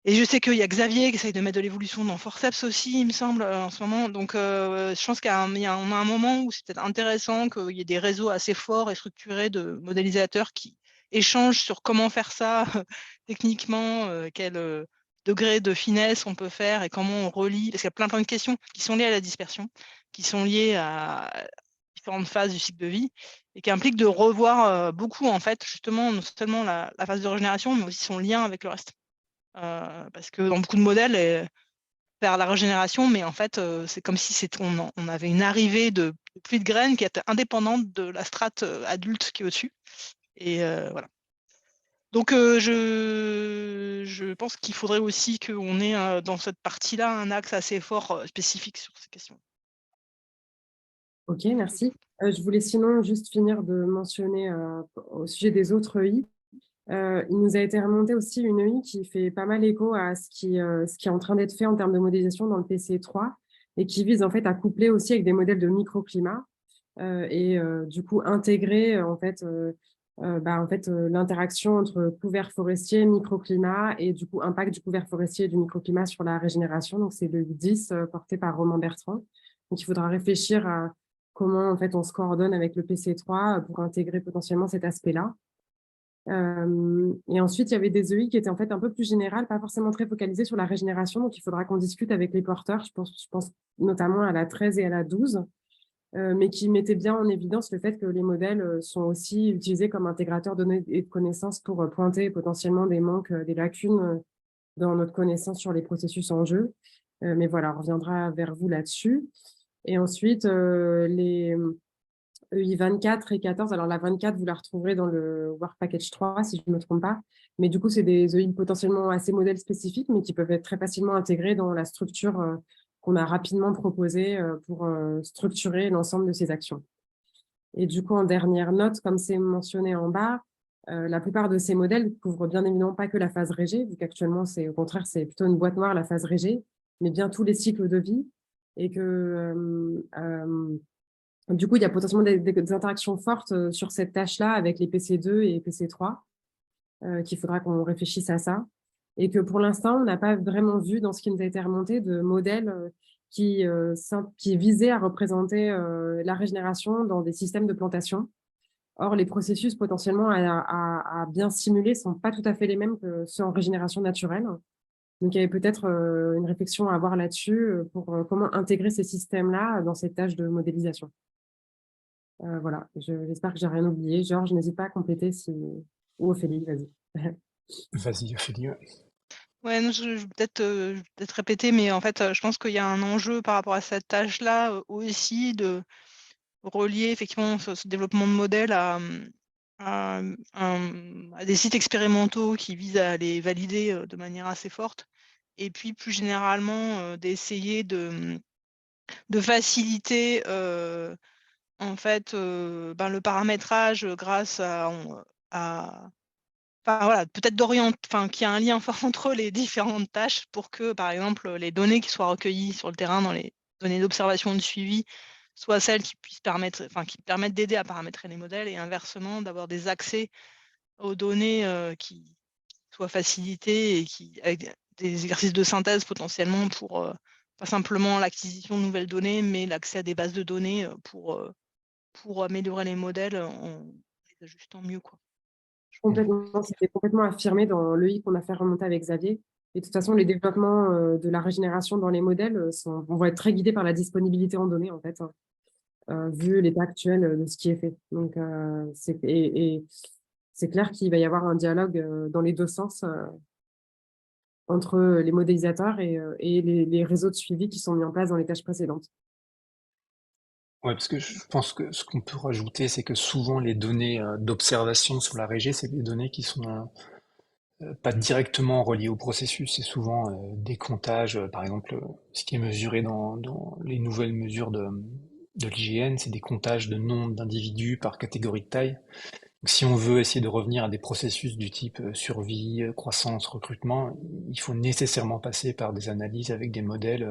Et je sais qu'il y a Xavier qui essaye de mettre de l'évolution dans Forceps aussi, il me semble, en ce moment. Donc, je pense qu'on a un moment où c'est peut-être intéressant qu'il y ait des réseaux assez forts et structurés de modélisateurs qui échangent sur comment faire ça techniquement, quel degré de finesse on peut faire et comment on relie. Parce qu'il y a plein de questions qui sont liées à la dispersion, qui sont liées à différentes phases du cycle de vie. et qui implique de revoir beaucoup, en fait, justement, non seulement la phase de régénération, mais aussi son lien avec le reste. Parce que dans beaucoup de modèles, faire la régénération, mais en fait, c'est comme si on avait une arrivée de pluie de graines qui était indépendante de la strate adulte qui est au-dessus. Et voilà. Donc, je pense qu'il faudrait aussi qu'on ait dans cette partie-là un axe assez fort spécifique sur ces questions. Ok, merci. Je voulais sinon juste finir de mentionner au sujet des autres EI. Il nous a été remonté aussi une EI qui fait pas mal écho à ce qui est en train d'être fait en termes de modélisation dans le PCE3 et qui vise en fait à coupler aussi avec des modèles de microclimat et du coup intégrer en fait l'interaction entre couvert forestier, microclimat et du coup impact du couvert forestier et du microclimat sur la régénération. Donc c'est le 10 porté par Romain Bertrand. Donc il faudra réfléchir à comment en fait on se coordonne avec le PC3 pour intégrer potentiellement cet aspect-là. Et ensuite, il y avait des EI qui étaient en fait un peu plus générales, pas forcément très focalisées sur la régénération. Donc, il faudra qu'on discute avec les porteurs. Je pense notamment à la 13 et à la 12, mais qui mettaient bien en évidence le fait que les modèles sont aussi utilisés comme intégrateurs de données et de connaissances pour pointer potentiellement des manques, des lacunes dans notre connaissance sur les processus en jeu. Mais voilà, on reviendra vers vous là-dessus. Et ensuite, les EI 24 et 14. Alors, la 24, vous la retrouverez dans le Work Package 3, si je ne me trompe pas. Mais du coup, c'est des EI potentiellement assez modèles spécifiques, mais qui peuvent être très facilement intégrés dans la structure qu'on a rapidement proposée pour structurer l'ensemble de ces actions. Et du coup, en dernière note, comme c'est mentionné en bas, la plupart de ces modèles ne couvrent bien évidemment pas que la phase régé, vu qu'actuellement, au contraire, c'est plutôt une boîte noire, la phase régé, mais bien tous les cycles de vie. Et que du coup, il y a potentiellement des interactions fortes sur cette tâche-là avec les PC2 et PC3, qu'il faudra qu'on réfléchisse à ça. Et que pour l'instant, on n'a pas vraiment vu dans ce qui nous a été remonté de modèles qui visaient à représenter la régénération dans des systèmes de plantation. Or, les processus potentiellement à bien simuler ne sont pas tout à fait les mêmes que ceux en régénération naturelle. Donc, il y avait peut-être une réflexion à avoir là-dessus pour comment intégrer ces systèmes-là dans cette tâche de modélisation. Voilà, j'espère que j'ai rien oublié. Georges, n'hésite pas à compléter ou Ophélie, vas-y. Vas-y, Ophélie. Ouais. Ouais, non, je vais peut-être répéter, mais en fait, je pense qu'il y a un enjeu par rapport à cette tâche-là aussi de relier effectivement ce développement de modèles à des sites expérimentaux qui visent à les valider de manière assez forte. Et puis plus généralement, d'essayer de faciliter en fait le paramétrage grâce enfin voilà, peut-être qu'il y a un lien fort entre les différentes tâches pour que, par exemple, les données qui soient recueillies sur le terrain dans les données d'observation et de suivi soient celles qui permettent d'aider à paramétrer les modèles et inversement d'avoir des accès aux données qui soient facilités et avec des exercices de synthèse potentiellement pour pas simplement l'acquisition de nouvelles données, mais l'accès à des bases de données pour améliorer les modèles en les ajustant mieux, quoi. Complètement, c'était complètement affirmé dans l'EI qu'on a fait remonter avec Xavier. Et de toute façon, les développements de la régénération dans les modèles vont être très guidés par la disponibilité en données, en fait, vu l'état actuel de ce qui est fait. Donc, c'est clair qu'il va y avoir un dialogue dans les deux sens entre les modélisateurs et les réseaux de suivi qui sont mis en place dans les tâches précédentes. Ouais, parce que je pense que ce qu'on peut rajouter, c'est que souvent les données d'observation sur la régie, c'est des données qui sont pas directement reliées au processus. C'est souvent des comptages, par exemple, ce qui est mesuré dans les nouvelles mesures de l'IGN, c'est des comptages de nombre d'individus par catégorie de taille. Donc, si on veut essayer de revenir à des processus du type survie, croissance, recrutement, il faut nécessairement passer par des analyses avec des modèles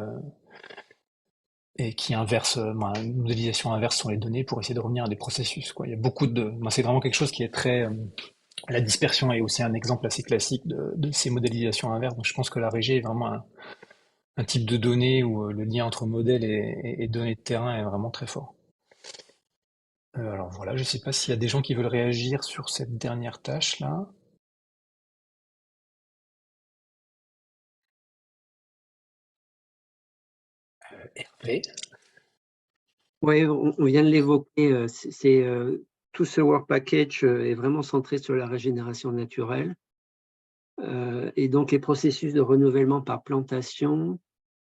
et qui inverse, une modélisation inverse sur les données pour essayer de revenir à des processus, quoi. Il y a beaucoup moi, c'est vraiment quelque chose qui est très, la dispersion est aussi un exemple assez classique de ces modélisations inverses. Donc, je pense que la régie est vraiment un type de données où le lien entre modèle et données de terrain est vraiment très fort. Alors voilà, je sais pas s'il y a des gens qui veulent réagir sur cette dernière tâche-là. Hervé. Oui, on vient de l'évoquer. C'est tout ce work package est vraiment centré sur la régénération naturelle. Et donc, les processus de renouvellement par plantation,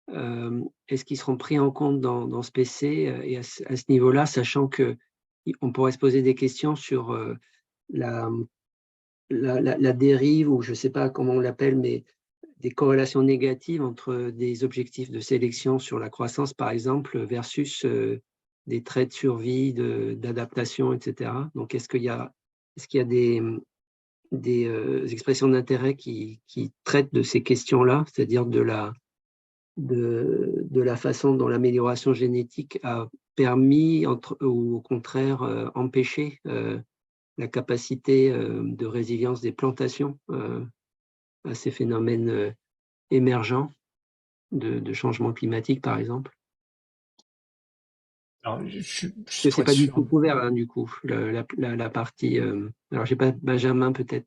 est-ce qu'ils seront pris en compte dans ce PC et à ce niveau-là, sachant qu'on pourrait se poser des questions sur la dérive, ou je ne sais pas comment on l'appelle, mais des corrélations négatives entre des objectifs de sélection sur la croissance, par exemple, versus des traits de survie, d'adaptation, etc. Donc, est-ce qu'il y a des expressions d'intérêt qui traitent de ces questions-là, c'est-à-dire de la façon dont l'amélioration génétique a permis ou au contraire empêché la capacité de résilience des plantations à ces phénomènes émergents de changement climatique, par exemple. Alors, Ce n'est pas du tout couvert, hein, du coup, la partie… alors, je n'ai pas Benjamin, peut-être,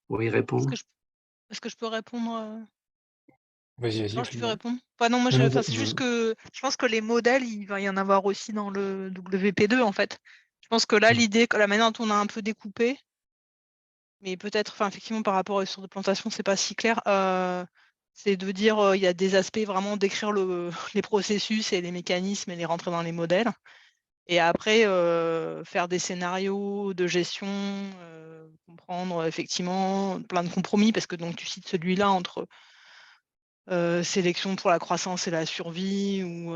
pour y répondre. Est-ce que je peux répondre Vas-y, Non, je peux Camille. répondre. Non, moi, c'est juste que je pense que les modèles, il va y en avoir aussi dans le WP2, en fait. Je pense que là, l'idée, la manière dont on a un peu découpé, mais peut-être, effectivement, par rapport aux sources de plantation, c'est pas si clair, c'est de dire il y a des aspects vraiment d'écrire les processus et les mécanismes et les rentrer dans les modèles. Et après, faire des scénarios de gestion, comprendre effectivement plein de compromis, parce que donc tu cites celui-là entre sélection pour la croissance et la survie, ou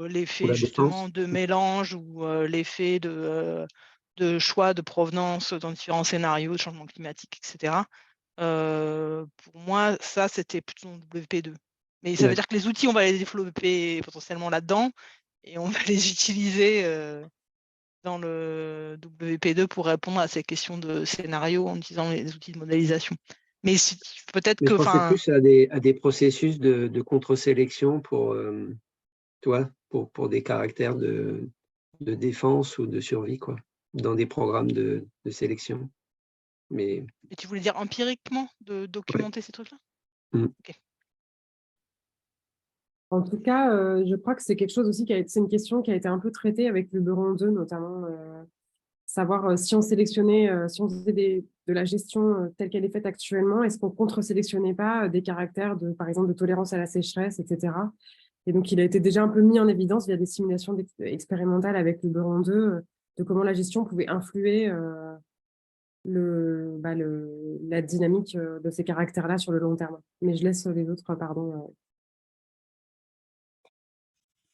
l'effet justement de mélange, ou l'effet de choix de provenance dans différents scénarios de changement climatique, etc. Pour moi, ça, c'était plutôt dans WP2. Mais ça veut dire que les outils, on va les développer potentiellement là-dedans, et on va les utiliser dans le WP2 pour répondre à ces questions de scénario en utilisant les outils de modélisation. Mais peut-être que… Je pensais plus à des processus de contre-sélection pour des caractères de défense ou de survie, quoi, dans des programmes de sélection. Mais… Et tu voulais dire empiriquement de documenter ces trucs-là? Okay. En tout cas, je crois que c'est quelque chose aussi c'est une question qui a été un peu traitée avec Luberon 2, notamment, savoir si on sélectionnait, si on faisait de la gestion telle qu'elle est faite actuellement, est-ce qu'on contre-sélectionnait pas des caractères par exemple, de tolérance à la sécheresse, etc. Et donc, il a été déjà un peu mis en évidence via des simulations expérimentales avec Luberon 2, de comment la gestion pouvait influer la dynamique de ces caractères-là sur le long terme. Mais je laisse les autres, pardon.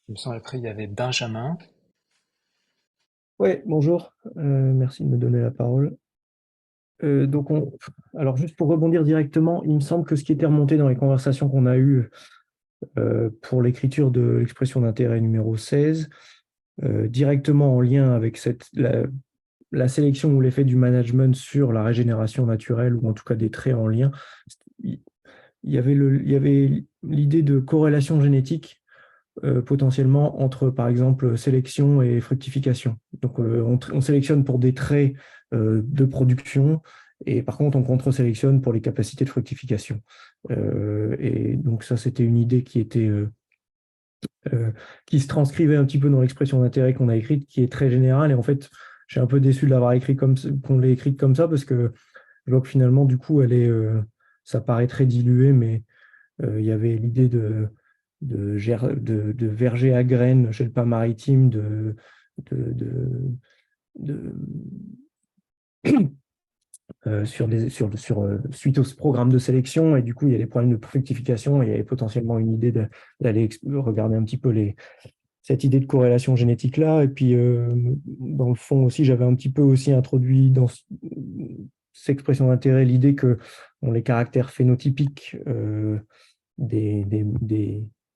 Il me semble après, il y avait Benjamin. Oui, bonjour. Merci de me donner la parole. Alors, juste pour rebondir directement, il me semble que ce qui était remonté dans les conversations qu'on a eues pour l'écriture de l'expression d'intérêt numéro 16, directement en lien avec la sélection ou l'effet du management sur la régénération naturelle, ou en tout cas des traits en lien, il y avait l'idée de corrélation génétique potentiellement entre, par exemple, sélection et fructification. Donc, on sélectionne pour des traits de production, et par contre, on contre-sélectionne pour les capacités de fructification. Et donc, ça, c'était une idée qui se transcrivait un petit peu dans l'expression d'intérêt qu'on a écrite, qui est très générale. Et en fait, je suis un peu déçu de l'avoir écrit qu'on l'ait écrite comme ça, parce que je vois que finalement, du coup, ça paraît très dilué, mais il y avait l'idée de verger à graines chez le pas maritime, suite au programme de sélection, et du coup il y a des problèmes de fructification, et il y avait potentiellement une idée d'aller regarder un petit peu cette idée de corrélation génétique là. Et puis dans le fond aussi, j'avais un petit peu aussi introduit dans cette expression d'intérêt l'idée que les caractères phénotypiques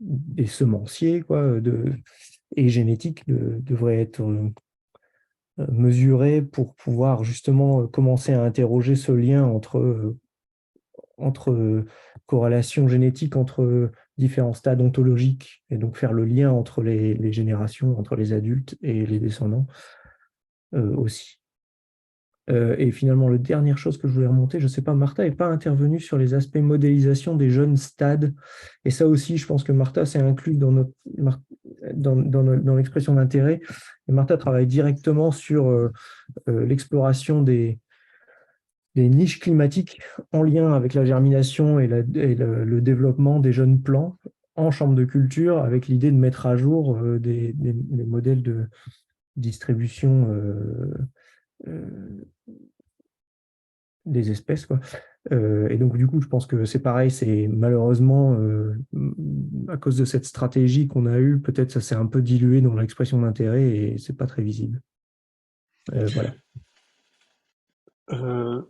des semenciers et génétiques devraient être mesurés pour pouvoir justement commencer à interroger ce lien entre corrélation génétique entre différents stades ontologiques, et donc faire le lien entre les générations, entre les adultes et les descendants aussi. Et finalement, la dernière chose que je voulais remonter, je ne sais pas, Martha n'est pas intervenue sur les aspects modélisation des jeunes stades. Et ça aussi, je pense que Martha s'est inclus dans l'expression d'intérêt. Et Martha travaille directement sur l'exploration des niches climatiques en lien avec la germination et le développement des jeunes plants en chambre de culture, avec l'idée de mettre à jour des modèles de distribution des espèces, quoi. Et donc, du coup, je pense que c'est pareil, c'est malheureusement, à cause de cette stratégie qu'on a eue, peut-être ça s'est un peu dilué dans l'expression d'intérêt et c'est pas très visible. Voilà.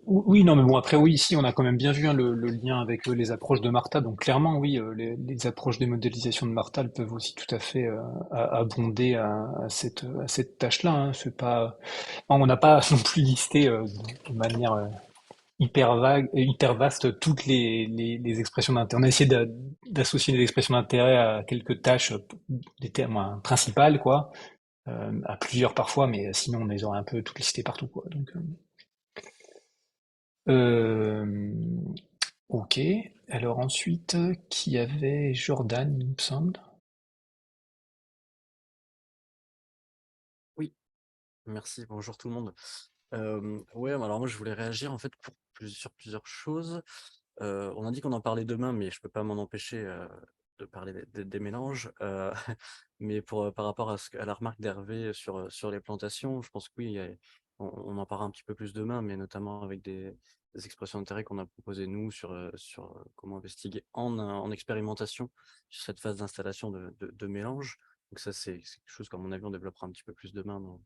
Oui, non, mais bon, après, oui, ici, on a quand même bien vu hein, le lien avec les approches de Martha. Donc, clairement, oui, les approches des modélisations de Martha, elles peuvent aussi tout à fait abonder à cette tâche-là. Hein. C'est pas, on n'a pas non plus listé de manière hyper vague, hyper vaste toutes les expressions d'intérêt. On a essayé d'associer les expressions d'intérêt à quelques tâches, des termes principales, quoi, à plusieurs parfois, mais sinon, on les aurait un peu toutes listées partout, quoi. Donc, ok. Alors ensuite, qui avait Jordan, il me semble. Oui, merci, bonjour tout le monde. Ouais, alors moi je voulais réagir en fait sur plusieurs choses. On a dit qu'on en parlait demain, mais je peux pas m'en empêcher de parler des mélanges. Mais par rapport à la remarque d'Hervé sur les plantations, je pense que oui, on en parlera un petit peu plus demain, mais notamment avec des expressions d'intérêt qu'on a proposées nous sur comment investiguer en expérimentation sur cette phase d'installation de mélange. Donc ça, c'est quelque chose qu'à mon avis, on développera un petit peu plus demain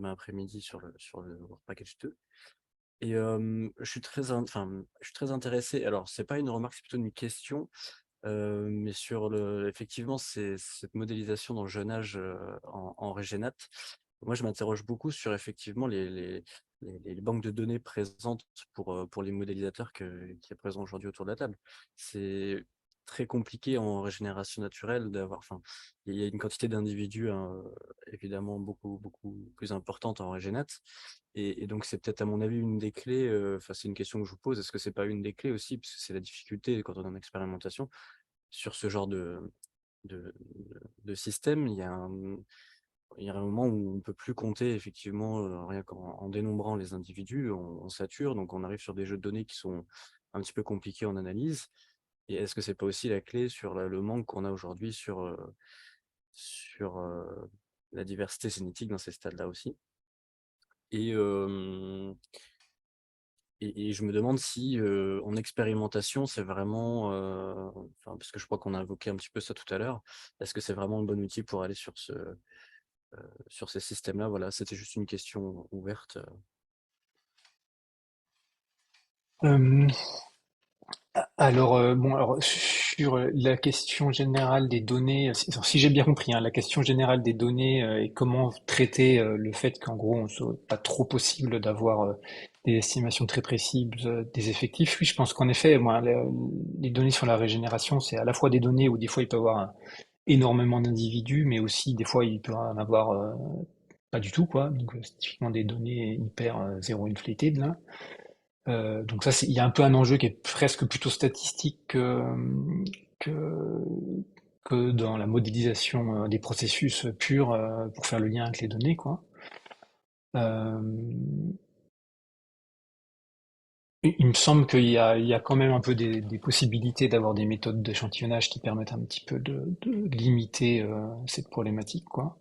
après-midi sur le Work Package 2. Et je suis très intéressé. Alors, c'est pas une remarque, c'est plutôt une question, mais effectivement, cette modélisation dans le jeune âge en régénate. Moi, je m'interroge beaucoup sur effectivement les banques de données présentes pour les modélisateurs qui est présent aujourd'hui autour de la table. C'est très compliqué en régénération naturelle d'avoir. Enfin, il y a une quantité d'individus hein, évidemment beaucoup plus importante en régénate. Et donc, c'est peut-être, à mon avis, une des clés. Enfin, c'est une question que je vous pose. Est-ce que c'est pas une des clés aussi, parce que c'est la difficulté quand on est en expérimentation sur ce genre de, de système. Il y a un moment où on ne peut plus compter, effectivement, rien qu'en dénombrant les individus, on sature. Donc, on arrive sur des jeux de données qui sont un petit peu compliqués en analyse. Et est-ce que c'est pas aussi la clé sur le manque qu'on a aujourd'hui sur la diversité génétique dans ces stades-là aussi? Et, et je me demande si en expérimentation, c'est vraiment, parce que je crois qu'on a évoqué un petit peu ça tout à l'heure, est-ce que c'est vraiment un bon outil pour aller sur ces systèmes-là? Voilà, c'était juste une question ouverte. Euh, alors sur la question générale des données, si j'ai bien compris, hein, la question générale des données et comment traiter le fait qu'en gros, on soit pas trop possible d'avoir des estimations très précises des effectifs. Oui, je pense qu'en effet, moi, les données sur la régénération, c'est à la fois des données où des fois il peut y avoir énormément d'individus, mais aussi des fois il peut en avoir pas du tout, quoi. Donc c'est typiquement des données hyper zéro inflated là. Donc ça, il y a un peu un enjeu qui est presque plutôt statistique que, que dans la modélisation des processus purs pour faire le lien avec les données, quoi. Euh, il me semble il y a quand même un peu des possibilités d'avoir des méthodes d'échantillonnage qui permettent un petit peu de limiter cette problématique, quoi.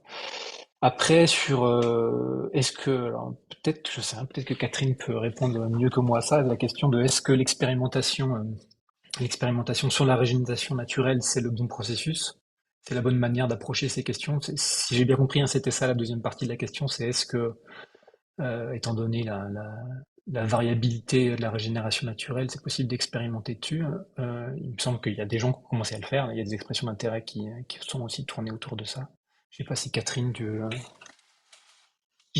Après, sur est-ce que, alors peut-être, je sais pas, peut-être que Catherine peut répondre mieux que moi à ça, la question de est-ce que l'expérimentation sur la régénération naturelle, c'est le bon processus? C'est la bonne manière d'approcher ces questions? Si j'ai bien compris, hein, c'était ça la deuxième partie de la question, c'est est-ce que, étant donné la variabilité de la régénération naturelle, c'est possible d'expérimenter dessus? Il me semble qu'il y a des gens qui ont commencé à le faire, il y a des expressions d'intérêt qui sont aussi tournées autour de ça. Je sais pas si Catherine, je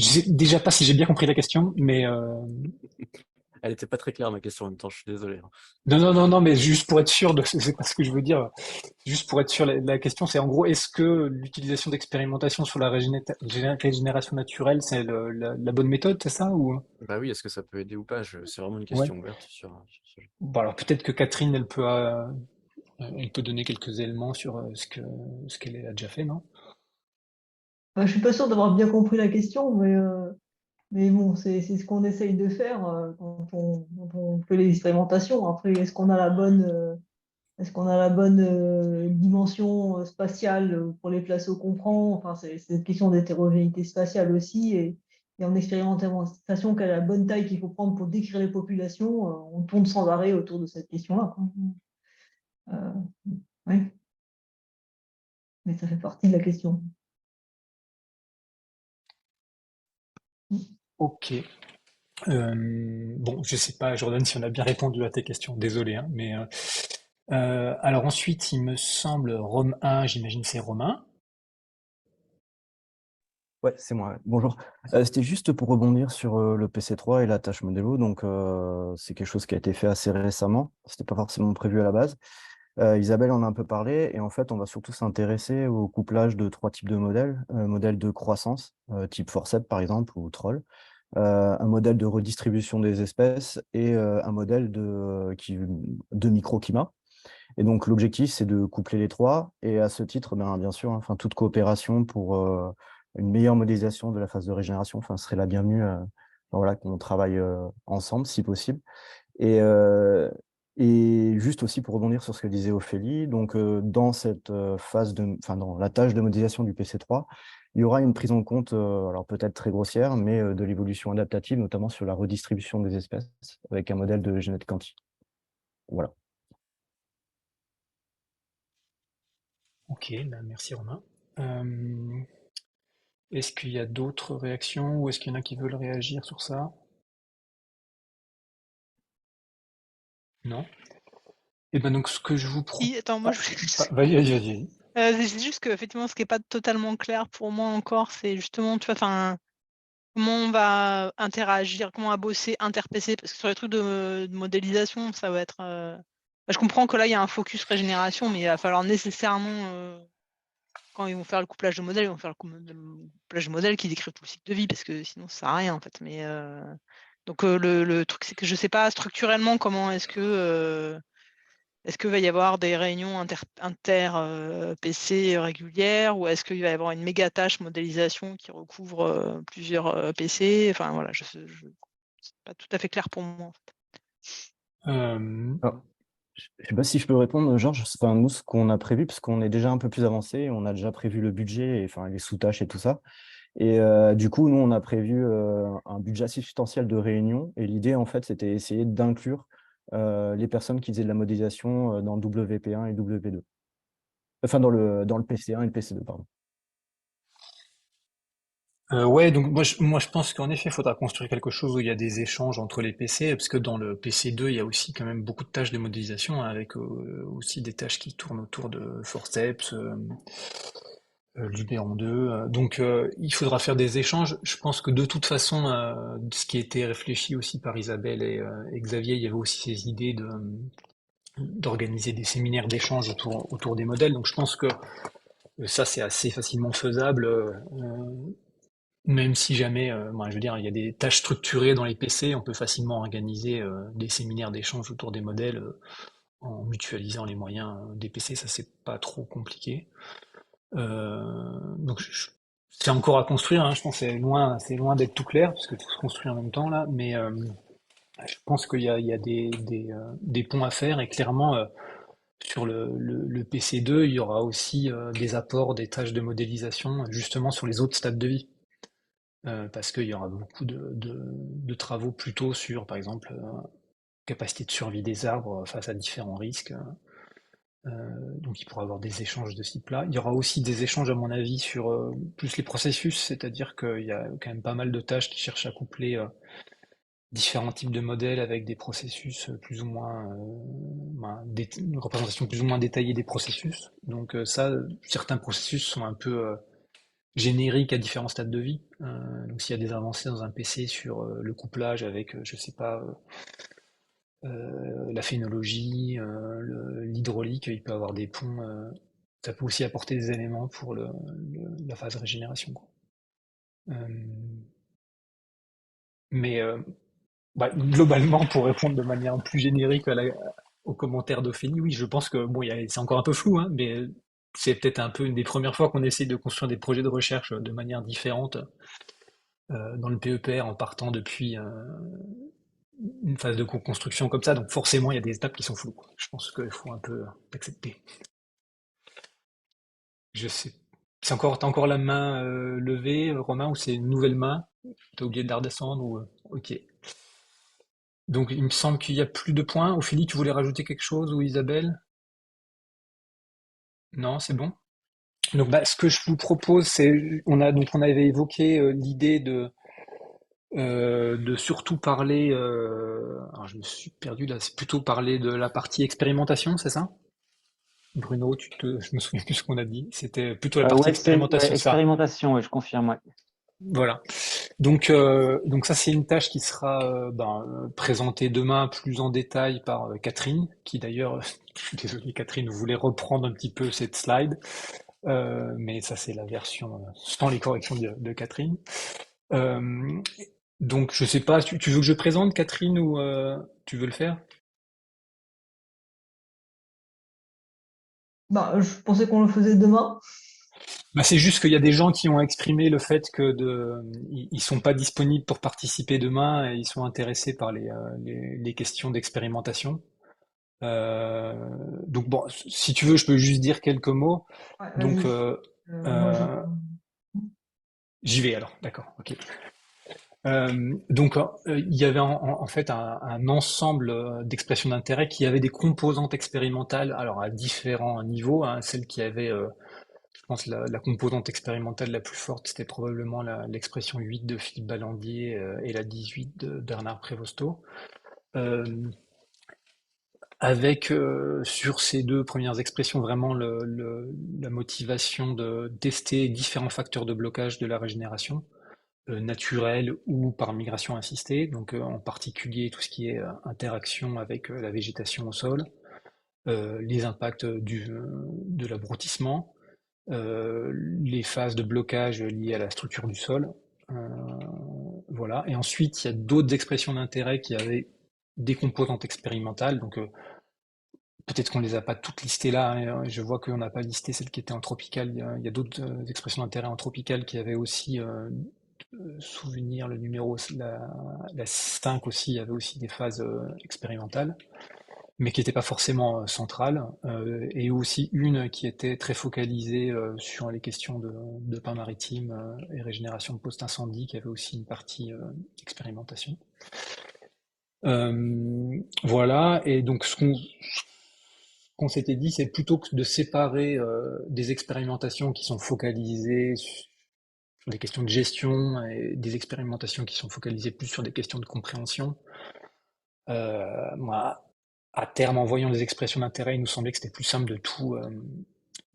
sais déjà pas si j'ai bien compris la question, mais Elle n'était pas très claire, ma question, en même temps, je suis désolé, hein. Non, non, non, non, mais juste pour être sûr c'est pas ce que je veux dire. Juste pour être sûr, la question c'est en gros, est-ce que l'utilisation d'expérimentation sur la régénération naturelle, c'est la bonne méthode, c'est ça ou? Bah oui, est-ce que ça peut aider ou pas? C'est vraiment une Ouais. question ouverte sur ce jeu. Bon, alors peut-être que Catherine, elle peut donner quelques éléments sur ce qu'elle a déjà fait, non? Je suis pas sûre d'avoir bien compris la question, mais bon, c'est ce qu'on essaye de faire quand on fait les expérimentations. Après, est-ce qu'on a la bonne dimension spatiale pour les placer où on prend? Enfin, c'est cette question d'hétérogénéité spatiale aussi. Et en expérimentation, quelle est la bonne taille qu'il faut prendre pour décrire les populations? On tourne sans arrêt autour de cette question-là, quoi. Ouais, mais ça fait partie de la question. Ok. Bon, je sais pas, Jordan, si on a bien répondu à tes questions. Désolé, hein, mais alors ensuite, il me semble Rome 1, j'imagine c'est Romain. Ouais, c'est moi. Ouais. Bonjour. C'était juste pour rebondir sur le PC3 et la tâche Modelo. Donc, c'est quelque chose qui a été fait assez récemment. C'était pas forcément prévu à la base. Isabelle en a un peu parlé. Et en fait, on va surtout s'intéresser au couplage de 3 types de modèles. Modèle de croissance, type Forceps par exemple, ou Troll. Un modèle de redistribution des espèces et un modèle de microclimat. Et donc, l'objectif, c'est de coupler les trois. Et à ce titre, bien sûr, hein, toute coopération pour une meilleure modélisation de la phase de régénération serait la bienvenue. Voilà, qu'on travaille ensemble, si possible. Et juste aussi pour rebondir sur ce que disait Ophélie, donc dans cette dans la tâche de modélisation du PC3, il y aura une prise en compte, alors peut-être très grossière, mais de l'évolution adaptative, notamment sur la redistribution des espèces, avec un modèle de Genette quanti. Voilà. Ok, ben merci Romain. Est-ce qu'il y a d'autres réactions ou est-ce qu'il y en a qui veulent réagir sur ça? Non? Et ben donc ce que je vous propose. Attends, moi je voulais juste... Vas-y, vas-y, vas-y. c'est juste que effectivement, ce qui n'est pas totalement clair pour moi encore, c'est justement, tu vois, comment on va interagir, comment on va bosser inter-PC, parce que sur les trucs de modélisation, ça va être... je comprends que là, il y a un focus régénération, mais il va falloir nécessairement, quand ils vont faire le couplage de modèles, ils vont faire le couplage de modèles qui décrit tout le cycle de vie, parce que sinon, ça sert à rien, en fait. Mais, donc, le truc, c'est que je ne sais pas structurellement comment est-ce que va y avoir des réunions inter-PC régulières, ou est-ce qu'il va y avoir une méga tâche modélisation qui recouvre plusieurs PC? Enfin, voilà, c'est pas tout à fait clair pour moi, en fait. Alors, je ne sais pas si je peux répondre, Georges. Nous, ce qu'on a prévu, parce qu'on est déjà un peu plus avancé, on a déjà prévu le budget, et, les sous-tâches et tout ça. Et du coup, nous, on a prévu un budget assez substantiel de réunions. Et l'idée, en fait, c'était essayer d'inclure les personnes qui faisaient de la modélisation dans le WP1 et WP2. Enfin, dans le PC1 et le PC2, pardon. Ouais, donc moi je pense qu'en effet, il faudra construire quelque chose où il y a des échanges entre les PC, parce que dans le PC2, il y a aussi quand même beaucoup de tâches de modélisation, hein, avec aussi des tâches qui tournent autour de Forceps, Luberon 2. Donc il faudra faire des échanges. Je pense que de toute façon, ce qui a été réfléchi aussi par Isabelle et Xavier, il y avait aussi ces idées d'organiser des séminaires d'échange autour des modèles. Donc je pense que ça, c'est assez facilement faisable. Même si jamais, je veux dire, il y a des tâches structurées dans les PC, on peut facilement organiser des séminaires d'échange autour des modèles en mutualisant les moyens des PC, ça c'est pas trop compliqué. Donc c'est encore à construire, hein, je pense que c'est loin d'être tout clair, parce que tout se construit en même temps là, mais je pense qu'il y a des ponts à faire, et clairement sur le PC2, il y aura aussi des apports, des tâches de modélisation, justement sur les autres stades de vie. Parce qu'il y aura beaucoup de travaux plutôt sur, par exemple, capacité de survie des arbres face à différents risques. Donc il pourra y avoir des échanges de ce type-là. Il y aura aussi des échanges, à mon avis, sur plus les processus, c'est-à-dire qu'il y a quand même pas mal de tâches qui cherchent à coupler différents types de modèles avec des processus plus ou moins, une représentation plus ou moins détaillée des processus. Donc ça, certains processus sont un peu génériques à différents stades de vie. Donc s'il y a des avancées dans un PC sur le couplage avec, je sais pas, la phénologie, l'hydraulique, il peut avoir des ponts. Ça peut aussi apporter des éléments pour la phase régénération, quoi. Mais bah, globalement, pour répondre de manière plus générique aux commentaires d'Ophélie, oui, je pense que bon, c'est encore un peu flou, hein, mais c'est peut-être un peu une des premières fois qu'on essaye de construire des projets de recherche de manière différente dans le PEPR en partant depuis une phase de co-construction comme ça. Donc forcément, il y a des étapes qui sont floues, quoi. Je pense qu'il faut un peu l'accepter. Je sais. T'as encore la main levée, Romain, ou c'est une nouvelle main? T'as oublié de la redescendre ou ok. Donc il me semble qu'il y a plus de points. Ophélie, tu voulais rajouter quelque chose ou Isabelle? Non, c'est bon. Donc bah, ce que je vous propose, c'est on avait évoqué l'idée de surtout parler. Alors je me suis perdu là. C'est plutôt parler de la partie expérimentation, c'est ça? Bruno, je me souviens plus ce qu'on a dit. C'était plutôt la partie Ouais, expérimentation, c'est ça. expérimentation, ouais, je confirme. Ouais. Voilà. Donc ça c'est une tâche qui sera présentée demain plus en détail par Catherine, qui d'ailleurs, je suis désolé Catherine, voulait reprendre un petit peu cette slide, mais ça c'est la version sans les corrections de Catherine. Euh, donc je sais pas, tu veux que je présente Catherine ou tu veux le faire? Bah, je pensais qu'on le faisait demain. Bah, c'est juste qu'il y a des gens qui ont exprimé le fait que ils sont pas disponibles pour participer demain et ils sont intéressés par les questions d'expérimentation. Euh, donc bon, si tu veux, je peux juste dire quelques mots. Ouais, Donc vas-y. Moi, je... j'y vais alors, d'accord, ok. Donc il y avait en fait un ensemble d'expressions d'intérêt qui avait des composantes expérimentales, alors à différents niveaux, hein. Celle qui avait, je pense, la composante expérimentale la plus forte, c'était probablement l'expression 8 de Philippe Ballandier et la 18 de Bernard Prévosto. Euh, Avec sur ces deux premières expressions vraiment la motivation de tester différents facteurs de blocage de la régénération, naturelle ou par migration assistée, donc en particulier tout ce qui est interaction avec la végétation au sol, les impacts de l'abrutissement, les phases de blocage liées à la structure du sol. euh, voilà. Et ensuite, il y a d'autres expressions d'intérêt qui avaient des composantes expérimentales, donc peut-être qu'on les a pas toutes listées là, hein. Je vois qu'on n'a pas listé celles qui étaient en tropical. Il y a d'autres expressions d'intérêt en tropical qui avaient aussi souvenir, le numéro, la 5 aussi, il y avait aussi des phases expérimentales, mais qui n'étaient pas forcément centrales, et aussi une qui était très focalisée sur les questions de pain maritime et régénération de post-incendie, qui avait aussi une partie expérimentation. Voilà, et donc ce qu'on s'était dit, c'est plutôt que de séparer des expérimentations qui sont focalisées sur des questions de gestion et des expérimentations qui sont focalisées plus sur des questions de compréhension. Moi, à terme, en voyant les expressions d'intérêt, il nous semblait que c'était plus simple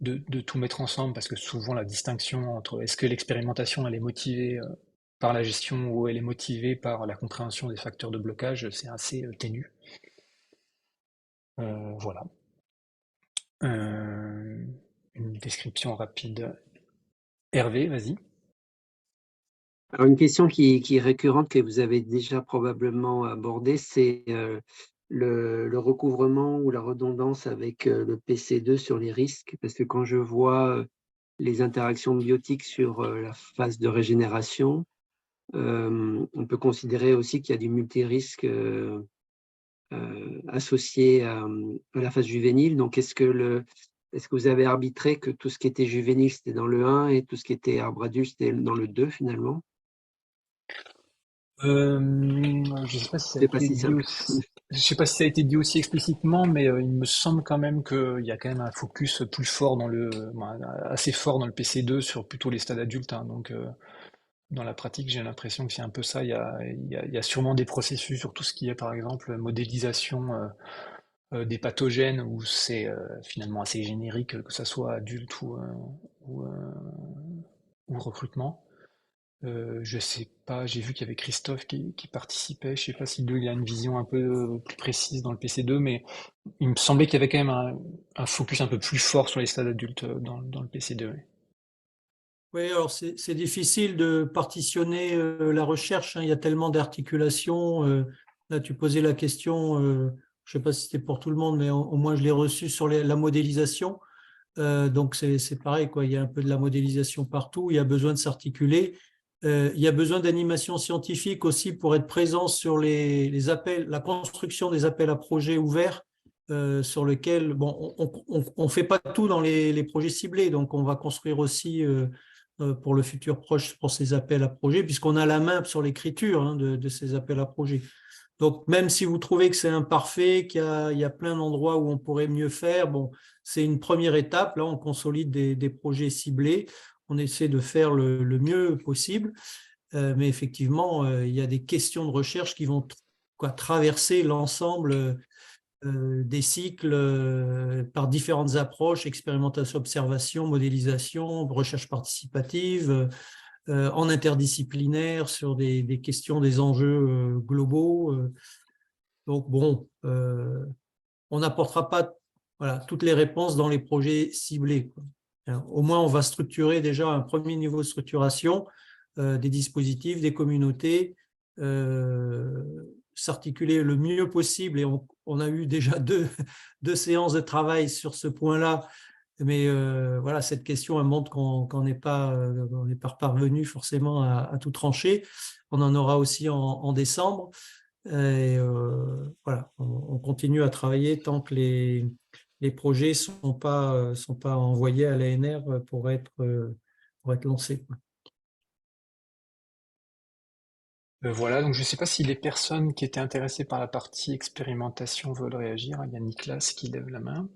de tout mettre ensemble, parce que souvent la distinction entre est-ce que l'expérimentation elle est motivée par la gestion ou elle est motivée par la compréhension des facteurs de blocage, c'est assez ténu. Voilà. Une description rapide. Hervé, vas-y. Alors, une question qui est récurrente, que vous avez déjà probablement abordée, c'est le recouvrement ou la redondance avec le PC2 sur les risques. Parce que quand je vois les interactions biotiques sur la phase de régénération, on peut considérer aussi qu'il y a du multirisque associé à la phase juvénile. Donc, est-ce que vous avez arbitré que tout ce qui était juvénile, c'était dans le 1 et tout ce qui était arbre adulte, c'était dans le 2 finalement? Je sais pas si ça a été dit aussi, je sais pas si ça a été dit aussi explicitement, mais il me semble quand même qu'il y a quand même un focus plus fort assez fort dans le PC2 sur plutôt les stades adultes, hein. Donc dans la pratique, j'ai l'impression que c'est un peu ça. Il y a sûrement des processus sur tout ce qui est par exemple modélisation des pathogènes où c'est finalement assez générique, que ça soit adulte ou ou recrutement. Je sais pas, j'ai vu qu'il y avait Christophe qui participait. Je sais pas si lui, il a une vision un peu plus précise dans le PC2, mais il me semblait qu'il y avait quand même un focus un peu plus fort sur les stades adultes dans le PC2. Ouais. Oui, alors c'est difficile de partitionner la recherche, hein. Il y a tellement d'articulations. Là, tu posais la question, je ne sais pas si c'était pour tout le monde, mais au moins je l'ai reçu sur la modélisation. Donc c'est pareil, quoi. Il y a un peu de la modélisation partout. Il y a besoin de s'articuler. Il y a besoin d'animation scientifique aussi pour être présent sur les appels, la construction des appels à projets ouverts. Sur lequel, bon, on fait pas tout dans les projets ciblés, donc on va construire aussi pour le futur proche pour ces appels à projets, puisqu'on a la main sur l'écriture, hein, de ces appels à projets. Donc, même si vous trouvez que c'est imparfait, il y a plein d'endroits où on pourrait mieux faire, bon, c'est une première étape. Là, on consolide des projets ciblés. On essaie de faire le mieux possible. Mais effectivement, il y a des questions de recherche qui vont traverser l'ensemble des cycles par différentes approches, expérimentation, observation, modélisation, recherche participative, en interdisciplinaire sur des questions, des enjeux globaux. Donc bon, on n'apportera pas toutes les réponses dans les projets ciblés, quoi. Au moins, on va structurer déjà un premier niveau de structuration des dispositifs, des communautés, s'articuler le mieux possible. Et on a eu déjà deux séances de travail sur ce point-là. Mais voilà, cette question, elle montre qu'on n'est pas parvenu forcément à tout trancher. On en aura aussi en décembre. Et voilà, on continue à travailler tant que les projets ne sont pas envoyés à l'ANR pour être lancés, quoi. Voilà, donc je ne sais pas si les personnes qui étaient intéressées par la partie expérimentation veulent réagir. Il y a Nicolas qui lève la main.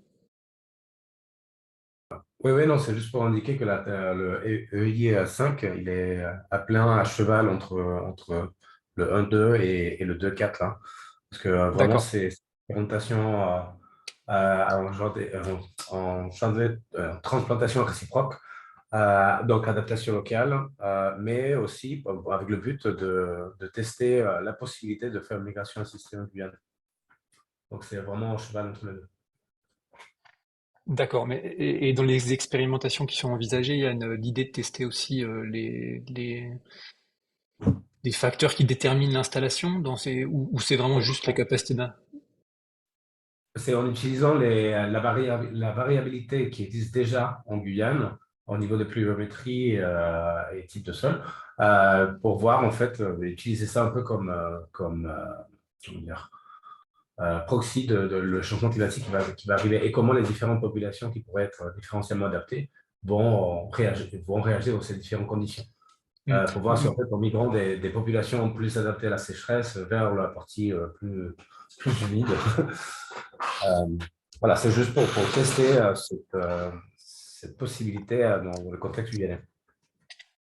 Oui, oui, non, c'est juste pour indiquer que le EI 5, il est à plein à cheval entre le 1.2 et le 2.4, là. Parce que vraiment, D'accord. c'est une orientation en transplantation réciproque, donc adaptation locale, mais aussi avec le but de tester la possibilité de faire une migration assistée en Guyane. Donc, c'est vraiment un cheval entre les deux. D'accord, mais et dans les expérimentations qui sont envisagées, il y a l'idée de tester aussi des facteurs qui déterminent l'installation ou c'est vraiment juste la capacité d'un. C'est en utilisant la variabilité qui existe déjà en Guyane au niveau de pluviométrie et type de sol pour voir, en fait, utiliser ça un peu comme comment dire, proxy de le changement climatique qui va arriver et comment les différentes populations qui pourraient être différentiellement adaptées vont réagir dans ces différentes conditions. Pour voir si, en fait, en migrant des populations plus adaptées à la sécheresse vers la partie plus humide. Voilà, c'est juste pour tester cette possibilité dans le contexte guyanais.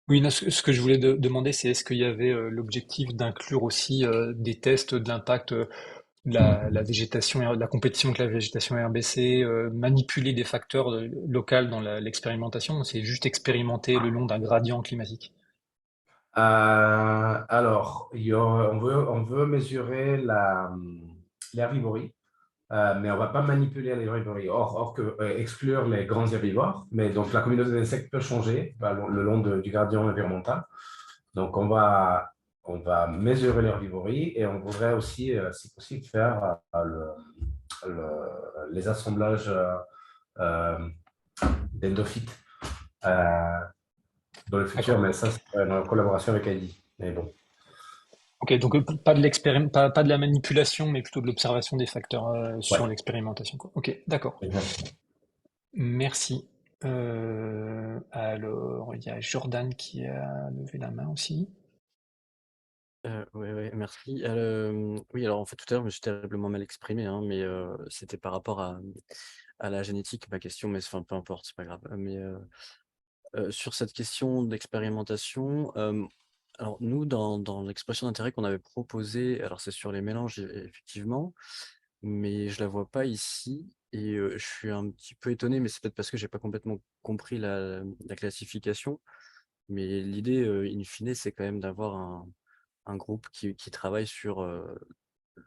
Oui, non, ce que je voulais demander, c'est est-ce qu'il y avait l'objectif d'inclure aussi des tests de l'impact de la végétation, de la compétition avec la végétation RBC, manipuler des facteurs locaux dans l'expérimentation, c'est juste expérimenter le long d'un gradient climatique. Alors, on veut mesurer l'herbivorie, mais on ne va pas manipuler l'herbivorie. Exclure les grands herbivores, mais donc la communauté d'insectes peut changer le long du gradient environnemental. Donc, on va mesurer l'herbivorie et on voudrait aussi, si possible, faire les assemblages d'endophytes dans le futur, mais ça, c'est en collaboration avec Heidi. Mais bon. Ok, donc pas de la manipulation, mais plutôt de l'observation des facteurs sur l'expérimentation, quoi. Ok, d'accord. Merci. Alors, il y a Jordan qui a levé la main aussi. Ouais, merci. Oui, alors en fait, tout à l'heure, je me suis terriblement mal exprimé, hein, mais c'était par rapport à la génétique, ma question, mais enfin, peu importe, c'est pas grave. Mais sur cette question d'expérimentation, alors nous, dans l'expression d'intérêt qu'on avait proposée, alors c'est sur les mélanges, effectivement, mais je la vois pas ici et je suis un petit peu étonné, mais c'est peut-être parce que j'ai pas complètement compris la classification. Mais l'idée, in fine, c'est quand même d'avoir un groupe qui travaille sur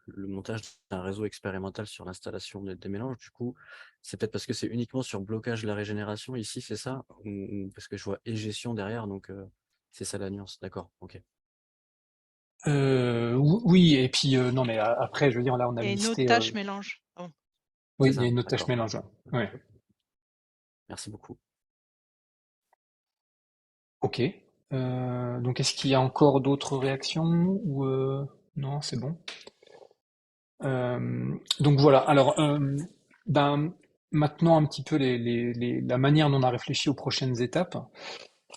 le montage d'un réseau expérimental sur l'installation des mélanges. Du coup, c'est peut-être parce que c'est uniquement sur blocage de la régénération ici, c'est ça? Ou parce que je vois et gestion derrière, donc c'est ça la nuance. D'accord, ok. Oui, et puis non, mais après, je veux dire, là, on a Et une autre listé. tâche mélange. Pardon. Oui, C'est il y a ça, une autre tâche d'accord. mélange. Ouais. Merci beaucoup. Ok. Donc, est-ce qu'il y a encore d'autres réactions ou non, c'est bon. Donc voilà. Alors, ben, maintenant un petit peu la manière dont on a réfléchi aux prochaines étapes,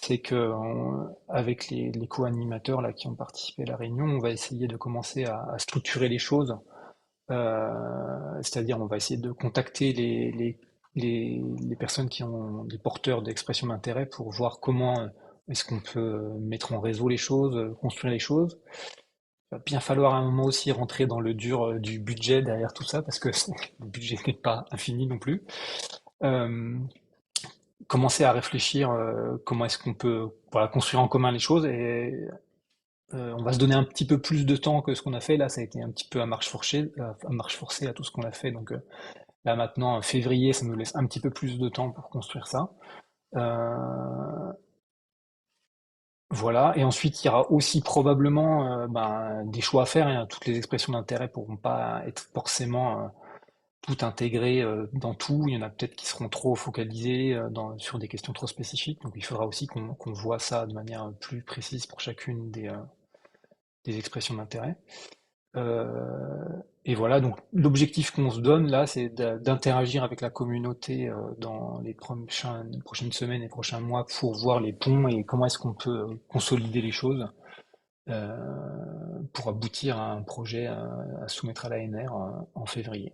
c'est que avec les co-animateurs là qui ont participé à la réunion, on va essayer de commencer à structurer les choses. C'est-à-dire, on va essayer de contacter les personnes qui ont des porteurs d'expression d'intérêt pour voir comment est-ce qu'on peut mettre en réseau les choses, construire les choses. Il va bien falloir à un moment aussi rentrer dans le dur du budget derrière tout ça, parce que le budget n'est pas infini non plus. Euh, Commencer à réfléchir comment est-ce qu'on peut voilà, construire en commun les choses et on va se donner un petit peu plus de temps que ce qu'on a fait. Là, ça a été un petit peu à marche forcée à tout ce qu'on a fait. Donc là maintenant, février, ça nous laisse un petit peu plus de temps pour construire ça. Voilà. Et ensuite, il y aura aussi probablement des choix à faire, hein. Toutes les expressions d'intérêt pourront pas être forcément tout intégrées dans tout. Il y en a peut-être qui seront trop focalisées sur des questions trop spécifiques. Donc il faudra aussi qu'on voit ça de manière plus précise pour chacune des expressions d'intérêt. Et voilà, donc l'objectif qu'on se donne là, c'est d'interagir avec la communauté dans les prochaines semaines et prochains mois pour voir les ponts et comment est-ce qu'on peut consolider les choses euh, pour aboutir à un projet à soumettre à l'ANR en février.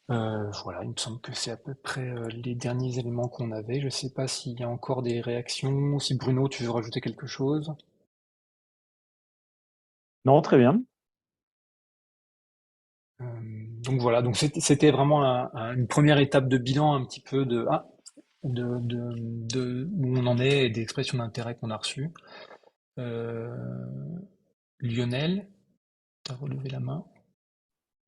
Voilà, il me semble que c'est à peu près les derniers éléments qu'on avait. Je ne sais pas s'il y a encore des réactions, si Bruno, tu veux rajouter quelque chose? Non, très bien. Donc voilà, donc c'était vraiment une première étape de bilan un petit peu de où on en est et des expressions d'intérêt qu'on a reçues. Euh, Lionel, tu as relevé la main.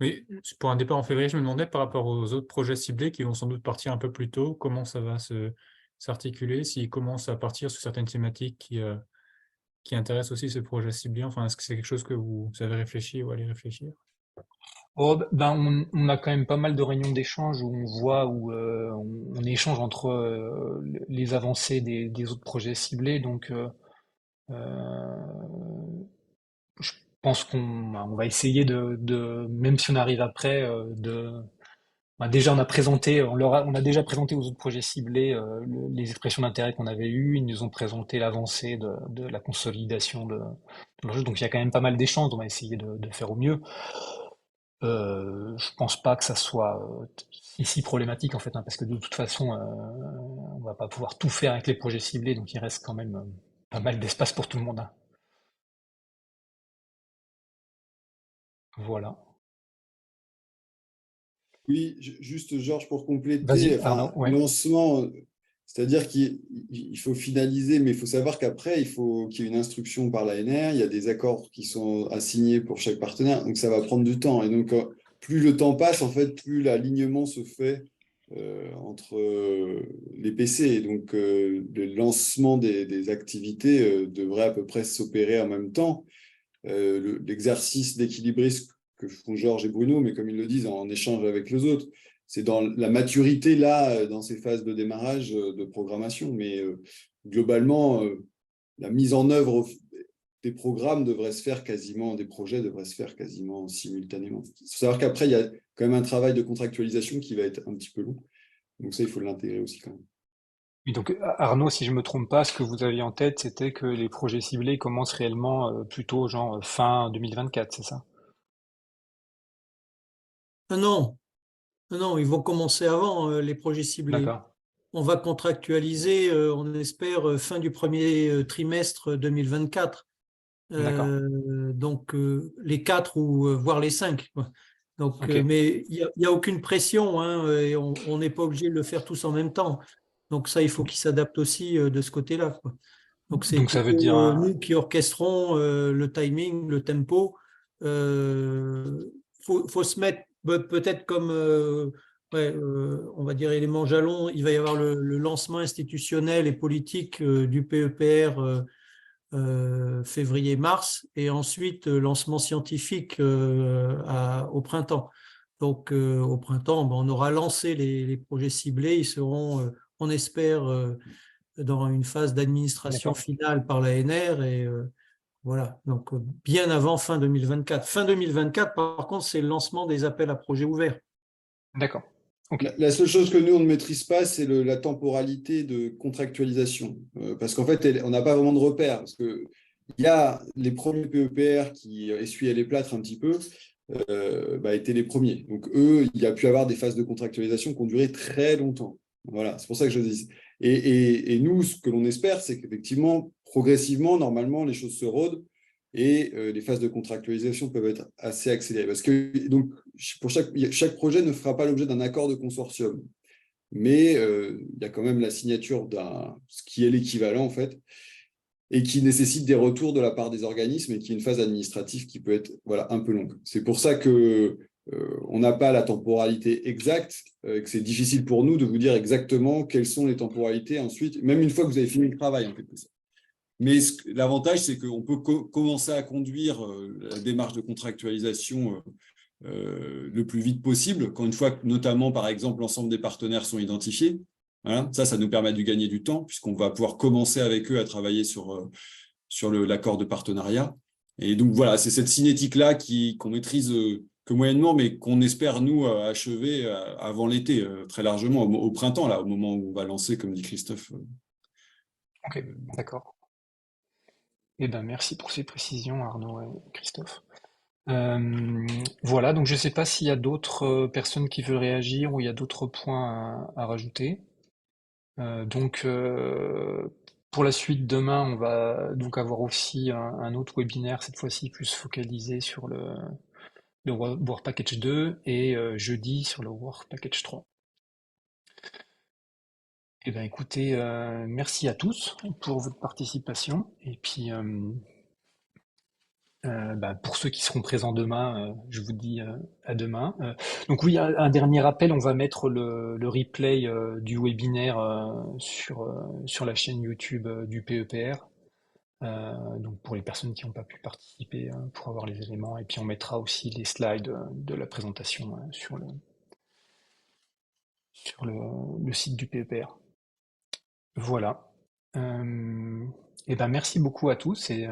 Oui, pour un départ en février, je me demandais par rapport aux autres projets ciblés qui vont sans doute partir un peu plus tôt, comment ça va s'articuler, s'ils commencent à partir sur certaines thématiques qui intéressent aussi ces projets ciblés. Enfin, est-ce que c'est quelque chose que vous avez réfléchi ou allez réfléchir? Oh, on a quand même pas mal de réunions d'échange où on voit, où on échange entre les avancées des autres projets ciblés. Donc, euh, je pense on va essayer même si on arrive après, déjà on a présenté, on a déjà présenté aux autres projets ciblés les expressions d'intérêt qu'on avait eues. Ils nous ont présenté l'avancée de la consolidation de leur jeu. Donc il y a quand même pas mal d'échanges. On va essayer de faire au mieux. Je pense pas que ça soit si problématique en fait, hein, parce que de toute façon, on va pas pouvoir tout faire avec les projets ciblés, donc il reste quand même pas mal d'espace pour tout le monde, hein. Voilà. Oui, juste Georges pour compléter, Vas-y, Arnaud. enfin, Ouais. lancement, c'est-à-dire qu'il faut finaliser, mais il faut savoir qu'après, il faut qu'il y ait une instruction par l'ANR, il y a des accords qui sont assignés pour chaque partenaire, donc ça va prendre du temps. Et donc, plus le temps passe, en fait, plus l'alignement se fait entre les PC. Et donc, le lancement des activités devrait à peu près s'opérer en même temps. L'exercice d'équilibrisme que font Georges et Bruno, mais comme ils le disent, en échange avec les autres, c'est dans la maturité, là, dans ces phases de démarrage de programmation. Mais globalement, la mise en œuvre des programmes devrait se faire quasiment, des projets devraient se faire quasiment simultanément. Il faut savoir qu'après, il y a quand même un travail de contractualisation qui va être un petit peu long. Donc ça, il faut l'intégrer aussi quand même. Et donc Arnaud, si je me trompe pas, ce que vous aviez en tête, c'était que les projets ciblés commencent réellement plutôt genre fin 2024, c'est ça? Non, non, ils vont commencer avant les projets ciblés. D'accord, On va contractualiser, on espère, fin du premier trimestre 2024. d'accord, Donc les 4 ou voire les 5, quoi. Donc, ok. mais il y a aucune pression, hein, et on n'est pas obligé de le faire tous en même temps. Donc ça, il faut qu'il s'adapte aussi de ce côté-là, quoi. Donc c'est Donc ça veut plutôt dire nous qui orchestrons le timing, le tempo. Faut se mettre peut-être comme on va dire élément jalon. Il va y avoir le lancement institutionnel et politique du PEPR février-mars, et ensuite lancement scientifique au printemps. Donc au printemps, ben, on aura lancé les projets ciblés. Ils seront, on espère, dans une phase d'administration d'accord, finale par l'ANR, et voilà, donc bien avant fin 2024. Fin 2024, par contre, c'est le lancement des appels à projets ouverts. d'accord. Ok. La seule chose que nous, on ne maîtrise pas, c'est la temporalité de contractualisation. Parce qu'en fait, on n'a pas vraiment de repères. Parce qu'il y a les premiers PEPR qui essuyaient les plâtres un petit peu, étaient les premiers. Donc, eux, il y a pu avoir des phases de contractualisation qui ont duré très longtemps. Voilà, c'est pour ça que je dis. Et nous, ce que l'on espère, c'est qu'effectivement, progressivement, normalement, les choses se rodent et les phases de contractualisation peuvent être assez accélérées. Parce que donc, pour chaque projet ne fera pas l'objet d'un accord de consortium. Mais il y a quand même la signature ce qui est l'équivalent, en fait, et qui nécessite des retours de la part des organismes et qui est une phase administrative qui peut être un peu longue. C'est pour ça que on n'a pas la temporalité exacte, que c'est difficile pour nous de vous dire exactement quelles sont les temporalités ensuite, même une fois que vous avez fini le travail, en quelque sorte. Mais l'avantage, c'est qu'on peut commencer à conduire la démarche de contractualisation le plus vite possible, quand une fois que, notamment, par exemple, l'ensemble des partenaires sont identifiés. Voilà. Ça nous permet de gagner du temps, puisqu'on va pouvoir commencer avec eux à travailler sur l'accord de partenariat. Et donc, voilà, c'est cette cinétique-là qu'on maîtrise que moyennement, mais qu'on espère, nous, achever avant l'été, très largement, au printemps, là, au moment où on va lancer, comme dit Christophe. Ok, d'accord. Eh ben, merci pour ces précisions, Arnaud et Christophe. Voilà, donc je ne sais pas s'il y a d'autres personnes qui veulent réagir ou il y a d'autres points à rajouter. Donc, pour la suite, demain, on va donc avoir aussi un autre webinaire, cette fois-ci plus focalisé sur le Work Package 2 et jeudi sur le Work Package 3. Eh bien, écoutez, merci à tous pour votre participation. Et puis, pour ceux qui seront présents demain, je vous dis à demain. Donc oui, un dernier rappel, on va mettre le replay du webinaire sur la chaîne YouTube du PEPR. Donc pour les personnes qui n'ont pas pu participer pour avoir les éléments. Et puis on mettra aussi les slides de la présentation sur le site du PEPR. Voilà. Et ben merci beaucoup à tous et